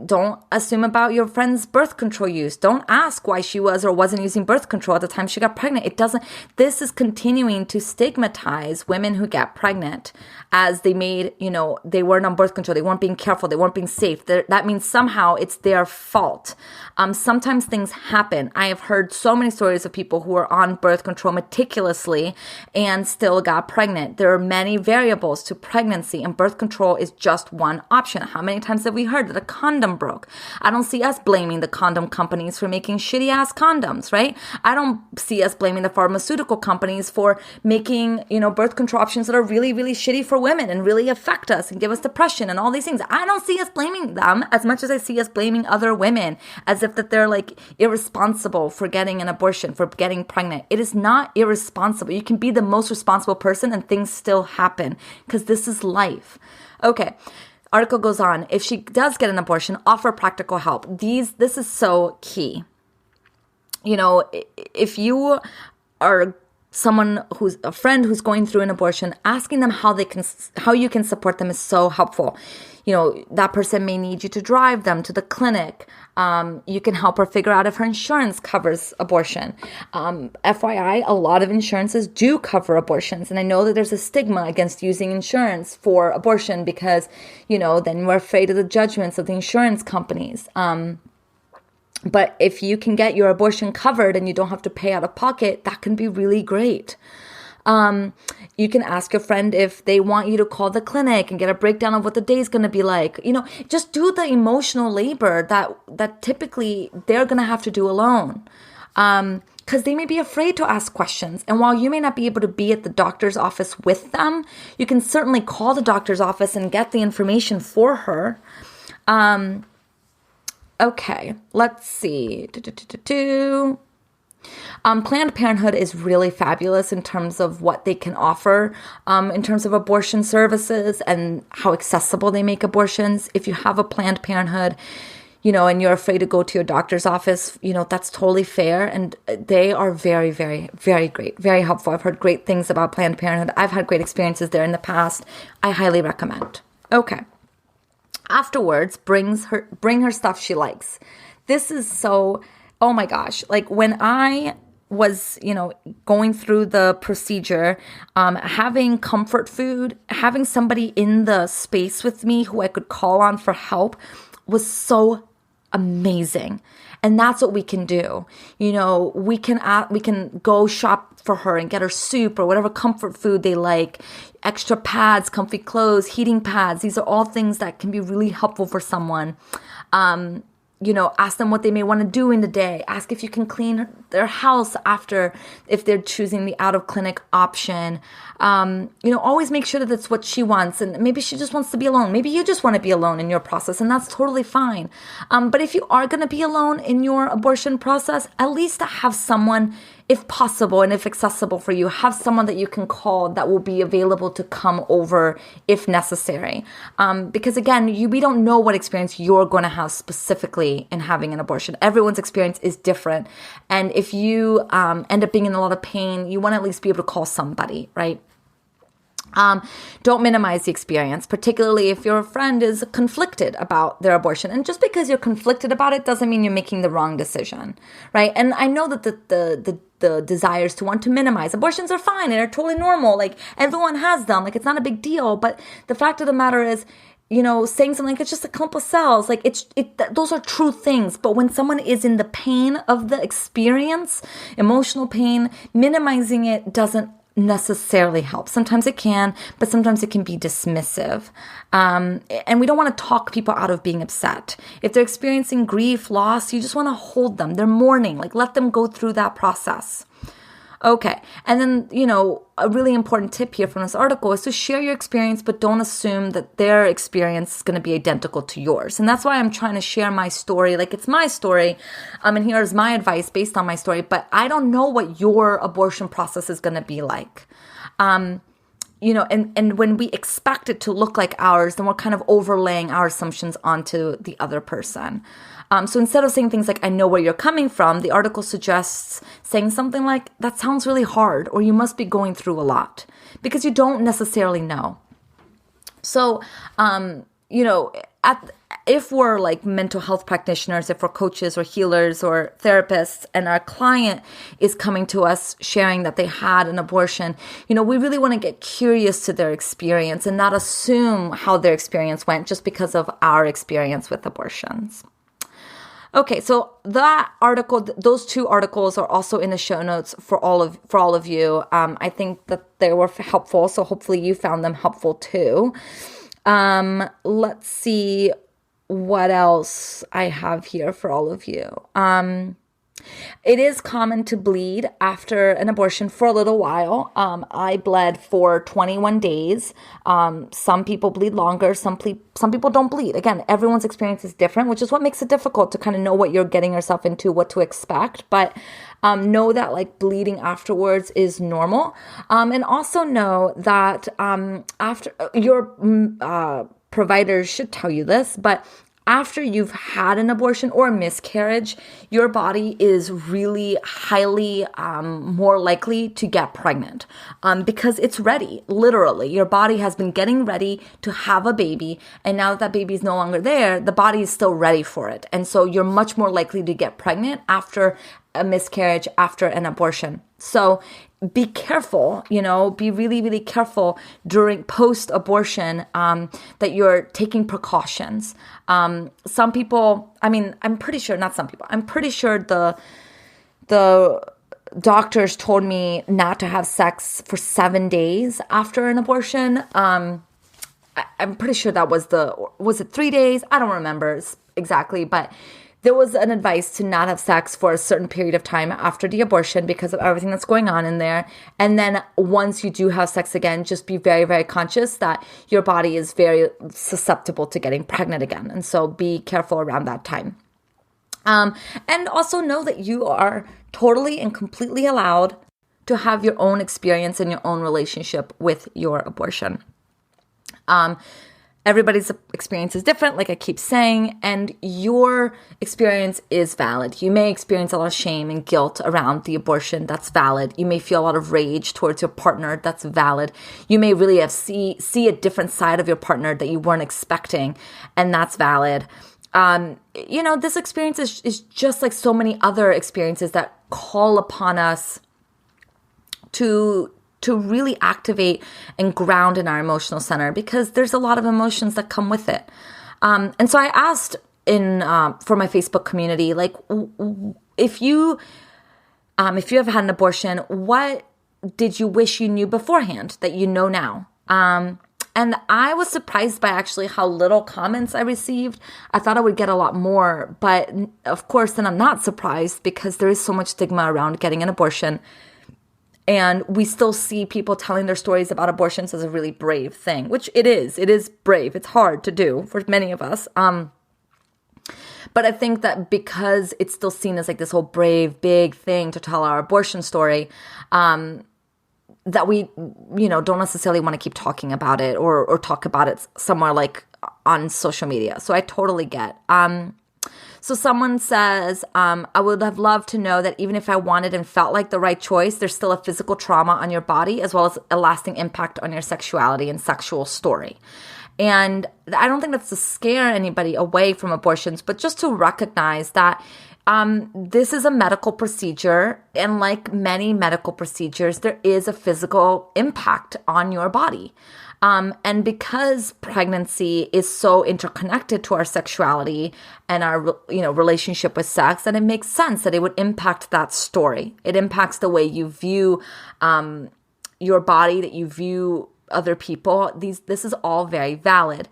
don't assume about your friend's birth control use. Don't ask why she was or wasn't using birth control at the time she got pregnant. This is continuing to stigmatize women who get pregnant as they weren't on birth control. They weren't being careful. They weren't being safe. That means somehow it's their fault. Sometimes things happen. I have heard so many stories of people who are on birth control meticulously and still got pregnant. There are many variables to pregnancy, and birth control is just one option. How many times have we heard that a condom broke? I don't see us blaming the condom companies for making shitty ass condoms, right? I don't see us blaming the pharmaceutical companies for making, birth control options that are really, really shitty for women and really affect us and give us depression and all these things. I don't see us blaming them as much as I see us blaming other women as if that they're like irresponsible for getting an abortion, for getting pregnant. It is not irresponsible. You can be the most responsible person and things still happen because this is life. Okay. Article goes on. If she does get an abortion, offer practical help. This is so key. If you are someone who's a friend who's going through an abortion, asking them how you can support them is so helpful. That person may need you to drive them to the clinic. You can help her figure out if her insurance covers abortion. FYI, a lot of insurances do cover abortions. And I know that there's a stigma against using insurance for abortion because, then we're afraid of the judgments of the insurance companies. But if you can get your abortion covered and you don't have to pay out of pocket, that can be really great. You can ask your friend if they want you to call the clinic and get a breakdown of what the day is going to be like. Just do the emotional labor that typically they're going to have to do alone. Because they may be afraid to ask questions. And while you may not be able to be at the doctor's office with them, you can certainly call the doctor's office and get the information for her. Okay, let's see. Planned Parenthood is really fabulous in terms of what they can offer in terms of abortion services and how accessible they make abortions. If you have a Planned Parenthood, and you're afraid to go to your doctor's office, that's totally fair. And they are very, very, very great, very helpful. I've heard great things about Planned Parenthood. I've had great experiences there in the past. I highly recommend. Okay. Afterwards, bring her stuff she likes. This is so, oh my gosh. Like when I was, going through the procedure, having comfort food, having somebody in the space with me who I could call on for help was so amazing. And that's what we can do. We can go shop for her and get her soup or whatever comfort food they like, extra pads, comfy clothes, heating pads. These are all things that can be really helpful for someone. ask them what they may want to do in the day. Ask if you can clean their house after, if they're choosing the out-of-clinic option. Always make sure that that's what she wants. And maybe she just wants to be alone. Maybe you just want to be alone in your process, and that's totally fine. But if you are going to be alone in your abortion process, at least have someone, if possible and if accessible for you, have someone that you can call that will be available to come over if necessary. Because again, we don't know what experience you're going to have specifically in having an abortion. Everyone's experience is different. And if you end up being in a lot of pain, you want to at least be able to call somebody, right? Don't minimize the experience, particularly if your friend is conflicted about their abortion. And just because you're conflicted about it doesn't mean you're making the wrong decision, right? And I know that the desires to want to minimize abortions are fine and are totally normal. Like, everyone has them. Like, it's not a big deal. But the fact of the matter is, saying something like it's just a clump of cells, like those are true things. But when someone is in the pain of the experience, emotional pain, minimizing it doesn't necessarily help. Sometimes it can, but sometimes it can be dismissive. And we don't want to talk people out of being upset. If they're experiencing grief, loss, you just want to hold them. They're mourning, like let them go through that process. Okay. And then, a really important tip here from this article is to share your experience, but don't assume that their experience is going to be identical to yours. And that's why I'm trying to share my story. Like, it's my story. And here's my advice based on my story, but I don't know what your abortion process is going to be like. And when we expect it to look like ours, then we're kind of overlaying our assumptions onto the other person. So instead of saying things like, I know where you're coming from, the article suggests saying something like, that sounds really hard, or you must be going through a lot, because you don't necessarily know. So, if we're like mental health practitioners, if we're coaches or healers or therapists, and our client is coming to us sharing that they had an abortion, we really want to get curious to their experience and not assume how their experience went just because of our experience with abortions. Okay, so that article, those two articles are also in the show notes for all of you. I think that they were helpful, so hopefully you found them helpful too. Let's see what else I have here for all of you. It is common to bleed after an abortion for a little while. I bled for 21 days. Some people bleed longer. Some people don't bleed. Again, everyone's experience is different, which is what makes it difficult to kind of know what you're getting yourself into, what to expect. But know that like bleeding afterwards is normal. And also know that after your providers should tell you this, but after you've had an abortion or a miscarriage, your body is really highly more likely to get pregnant because it's ready. Literally, your body has been getting ready to have a baby. And now that that baby is no longer there, the body is still ready for it. And so you're much more likely to get pregnant after a miscarriage, after an abortion. So be careful, be really, really careful during post-abortion that you're taking precautions. Some people, I'm pretty sure the doctors told me not to have sex for 7 days after an abortion. I'm pretty sure that was it 3 days? I don't remember exactly, but there was an advice to not have sex for a certain period of time after the abortion because of everything that's going on in there. And then once you do have sex again, just be very, very conscious that your body is very susceptible to getting pregnant again. And so be careful around that time. And also know that you are totally and completely allowed to have your own experience and your own relationship with your abortion. Everybody's experience is different, like I keep saying, and your experience is valid. You may experience a lot of shame and guilt around the abortion. That's valid. You may feel a lot of rage towards your partner. That's valid. You may really see a different side of your partner that you weren't expecting, and that's valid. This experience is just like so many other experiences that call upon us to really activate and ground in our emotional center, because there's a lot of emotions that come with it. And so I asked for my Facebook community, like, if you have had an abortion, what did you wish you knew beforehand that you know now? And I was surprised by actually how little comments I received. I thought I would get a lot more, but of course, then I'm not surprised because there is so much stigma around getting an abortion. And we still see people telling their stories about abortions as a really brave thing, which it is. It is brave. It's hard to do for many of us. But I think that because it's still seen as like this whole brave, big thing to tell our abortion story, that we, don't necessarily want to keep talking about it or talk about it somewhere like on social media. So I totally get. So someone says, I would have loved to know that even if I wanted and felt like the right choice, there's still a physical trauma on your body as well as a lasting impact on your sexuality and sexual story. And I don't think that's to scare anybody away from abortions, but just to recognize that this is a medical procedure. And like many medical procedures, there is a physical impact on your body. And because pregnancy is so interconnected to our sexuality and our, relationship with sex, then it makes sense that it would impact that story. It impacts the way you view your body, that you view other people. This is all very valid.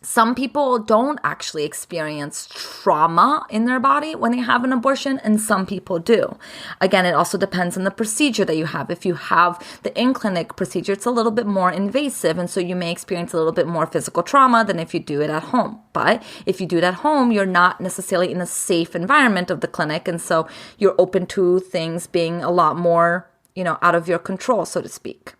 Some people don't actually experience trauma in their body when they have an abortion, and some people do. Again, it also depends on the procedure that you have. If you have the in-clinic procedure, it's a little bit more invasive, and so you may experience a little bit more physical trauma than if you do it at home. But if you do it at home, you're not necessarily in a safe environment of the clinic, and so you're open to things being a lot more, out of your control, so to speak.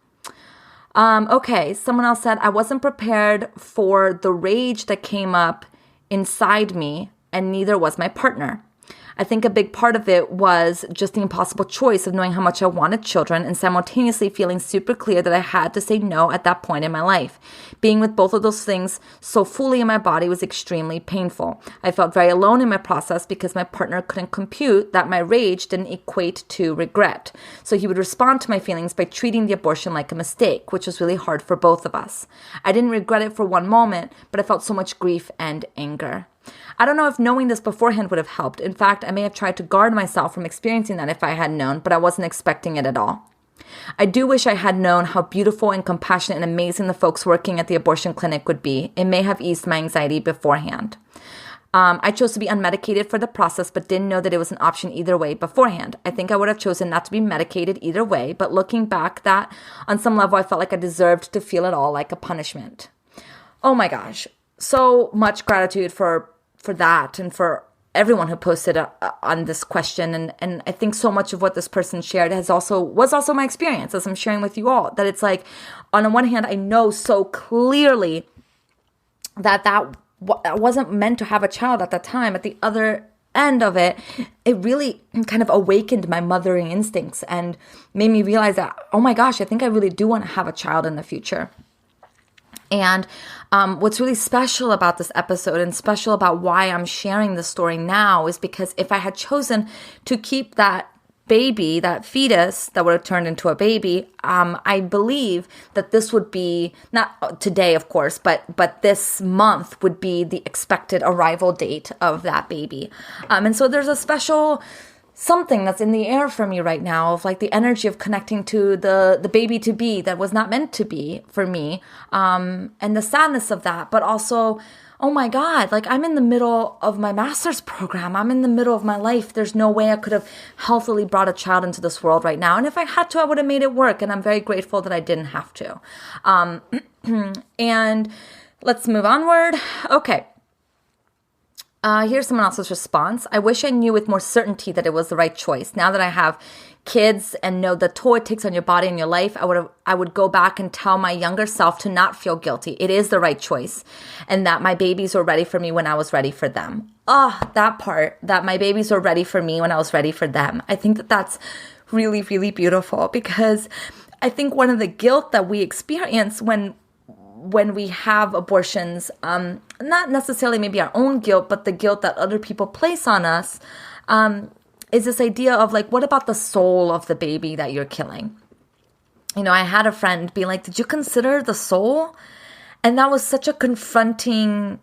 Okay, someone else said, I wasn't prepared for the rage that came up inside me, and neither was my partner. I think a big part of it was just the impossible choice of knowing how much I wanted children and simultaneously feeling super clear that I had to say no at that point in my life. Being with both of those things so fully in my body was extremely painful. I felt very alone in my process because my partner couldn't compute that my rage didn't equate to regret. So he would respond to my feelings by treating the abortion like a mistake, which was really hard for both of us. I didn't regret it for one moment, but I felt so much grief and anger. I don't know if knowing this beforehand would have helped. In fact, I may have tried to guard myself from experiencing that if I had known, but I wasn't expecting it at all. I do wish I had known how beautiful and compassionate and amazing the folks working at the abortion clinic would be. It may have eased my anxiety beforehand. I chose to be unmedicated for the process, but didn't know that it was an option either way beforehand. I think I would have chosen not to be medicated either way, but looking back, that on some level I felt like I deserved to feel it all like a punishment. Oh my gosh. So much gratitude for that and for everyone who posted on this question. And I think so much of what this person shared was also my experience, as I'm sharing with you all, that it's like, on the one hand, I know so clearly that wasn't meant to have a child at that time. At the other end of it, it really kind of awakened my mothering instincts and made me realize that, oh my gosh, I think I really do want to have a child in the future. And what's really special about this episode and special about why I'm sharing this story now is because if I had chosen to keep that baby, that fetus that would have turned into a baby, I believe that this would be, not today, of course, but this month would be the expected arrival date of that baby. And so there's a special something that's in the air for me right now of like the energy of connecting to the baby to be that was not meant to be for me, and the sadness of that, but also, oh my God, like I'm in the middle of my master's program. I'm in the middle of my life. There's no way I could have healthily brought a child into this world right now. And if I had to, I would have made it work. And I'm very grateful that I didn't have to. And let's move onward. Okay. Here's someone else's response. I wish I knew with more certainty that it was the right choice. Now that I have kids and know the toll it takes on your body and your life, I would go back and tell my younger self to not feel guilty. It is the right choice. And that my babies were ready for me when I was ready for them. That part, that my babies were ready for me when I was ready for them. I think that that's really, really beautiful, because I think one of the guilt that we experience when we have abortions, not necessarily maybe our own guilt, but the guilt that other people place on us, is this idea of like, what about the soul of the baby that you're killing? I had a friend be like, did you consider the soul? And that was such a confronting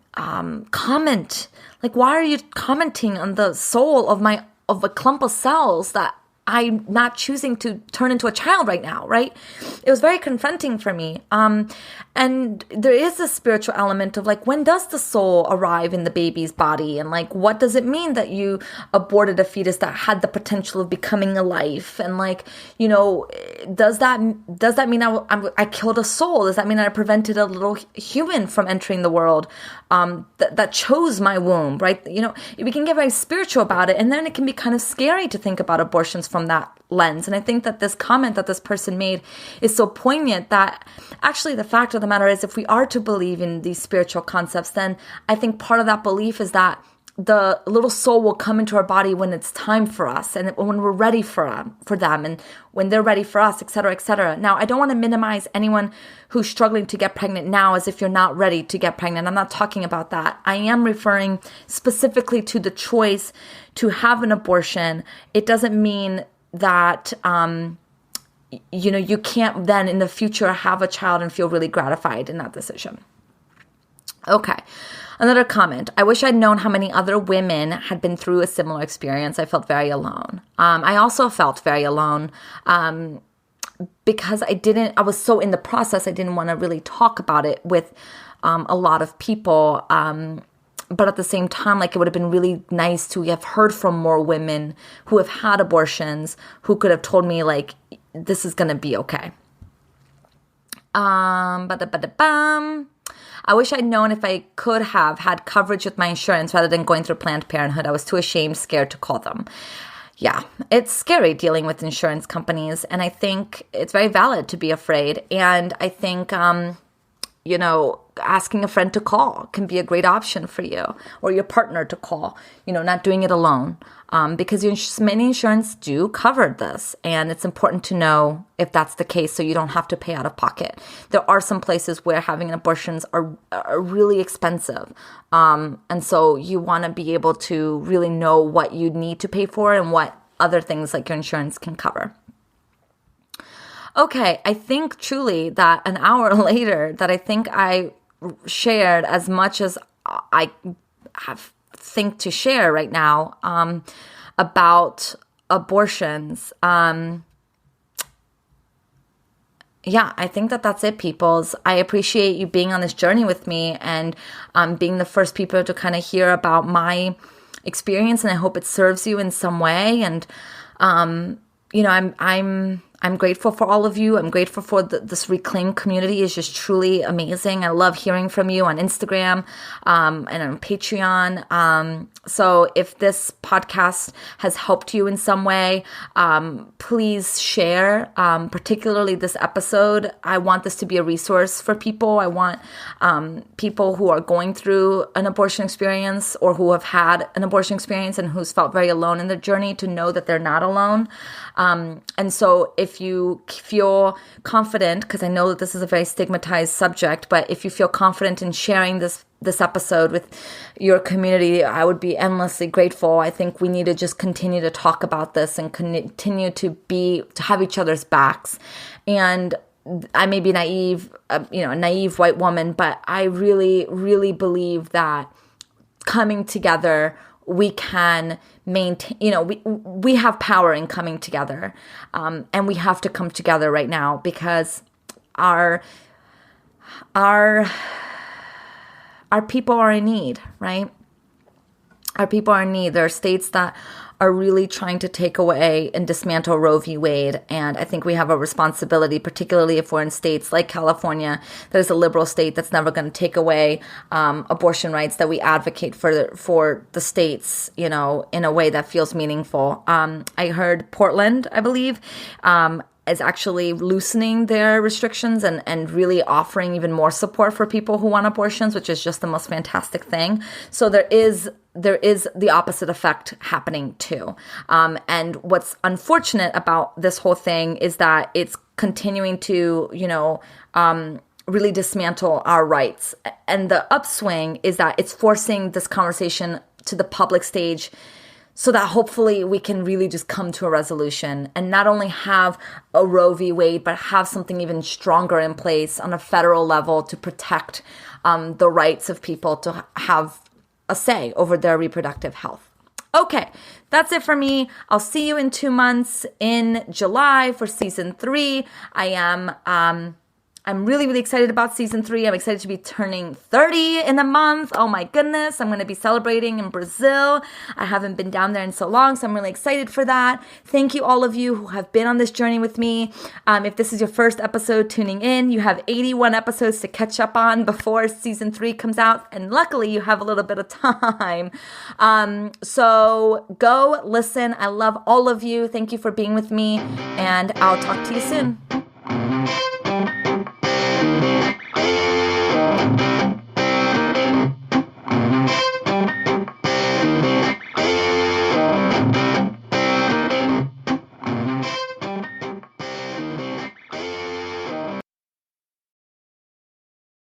comment. Like, why are you commenting on the soul of a clump of cells that I'm not choosing to turn into a child right now, right? It was very confronting for me. And there is a spiritual element of like, when does the soul arrive in the baby's body? And like, what does it mean that you aborted a fetus that had the potential of becoming a life? And like, you know, does that mean I killed a soul? Does that mean I prevented a little human from entering the world that chose my womb, right? You know, we can get very spiritual about it, and then it can be kind of scary to think about abortions from that lens. And I think that this comment that this person made is so poignant that actually the fact of the matter is, if we are to believe in these spiritual concepts, then I think part of that belief is that the little soul will come into our body when it's time for us, and when we're ready for them, and when they're ready for us, et cetera, et cetera. Now, I don't want to minimize anyone who's struggling to get pregnant now as if you're not ready to get pregnant. I'm not talking about that. I am referring specifically to the choice to have an abortion. It doesn't mean that, you know, you can't then in the future have a child and feel really gratified in that decision. Okay. Another comment. I wish I'd known how many other women had been through a similar experience. I felt very alone. I also felt very alone because I was so in the process, I didn't want to really talk about it with a lot of people. But at the same time, like, it would have been really nice to have heard from more women who have had abortions, who could have told me, like, this is going to be okay. I wish I'd known if I could have had coverage with my insurance rather than going through Planned Parenthood. I was too scared to call them. Yeah, it's scary dealing with insurance companies, and I think it's very valid to be afraid. And I think, you know, asking a friend to call can be a great option for you, or your partner to call, you know, not doing it alone. Because many insurance do cover this, and it's important to know if that's the case so you don't have to pay out of pocket. There are some places where having abortions are really expensive. And so you want to be able to really know what you need to pay for and what other things like your insurance can cover. Okay, I think truly that an hour later that I think I shared as much as I think to share right now about abortions. Yeah, I think that's it, peoples. I appreciate you being on this journey with me and being the first people to kind of hear about my experience, and I hope it serves you in some way. And you know, I'm grateful for all of you. I'm grateful for this Reclaim community is just truly amazing. I love hearing from you on Instagram and on Patreon. So if this podcast has helped you in some way, please share, particularly this episode. I want this to be a resource for people. I want people who are going through an abortion experience or who have had an abortion experience and who's felt very alone in their journey to know that they're not alone. And so if you feel confident, because I know that this is a very stigmatized subject, but if you feel confident in sharing this episode with your community, I would be endlessly grateful. I think we need to just continue to talk about this and continue to have each other's backs. And I may be naive, a naive white woman, but I really, really believe that coming together, we can maintain, we have power in coming together. And we have to come together right now because our people are in need, right? Our people are in need. There are states that are really trying to take away and dismantle Roe v. Wade. And I think we have a responsibility, particularly if we're in states like California, that is a liberal state that's never going to take away abortion rights, that we advocate for the states, in a way that feels meaningful. I heard Portland, I believe, is actually loosening their restrictions and really offering even more support for people who want abortions, which is just the most fantastic thing. So there is the opposite effect happening too. And what's unfortunate about this whole thing is that it's continuing to, really dismantle our rights. And the upswing is that it's forcing this conversation to the public stage so that hopefully we can really just come to a resolution and not only have a Roe v. Wade, but have something even stronger in place on a federal level to protect the rights of people to have a say over their reproductive health. Okay, that's it for me. I'll see you in 2 months in July for season 3. I'm really, really excited about season 3. I'm excited to be turning 30 in a month. Oh my goodness. I'm going to be celebrating in Brazil. I haven't been down there in so long, so I'm really excited for that. Thank you all of you who have been on this journey with me. If this is your first episode tuning in, you have 81 episodes to catch up on before season 3 comes out. And luckily you have a little bit of time. So go listen. I love all of you. Thank you for being with me, and I'll talk to you soon.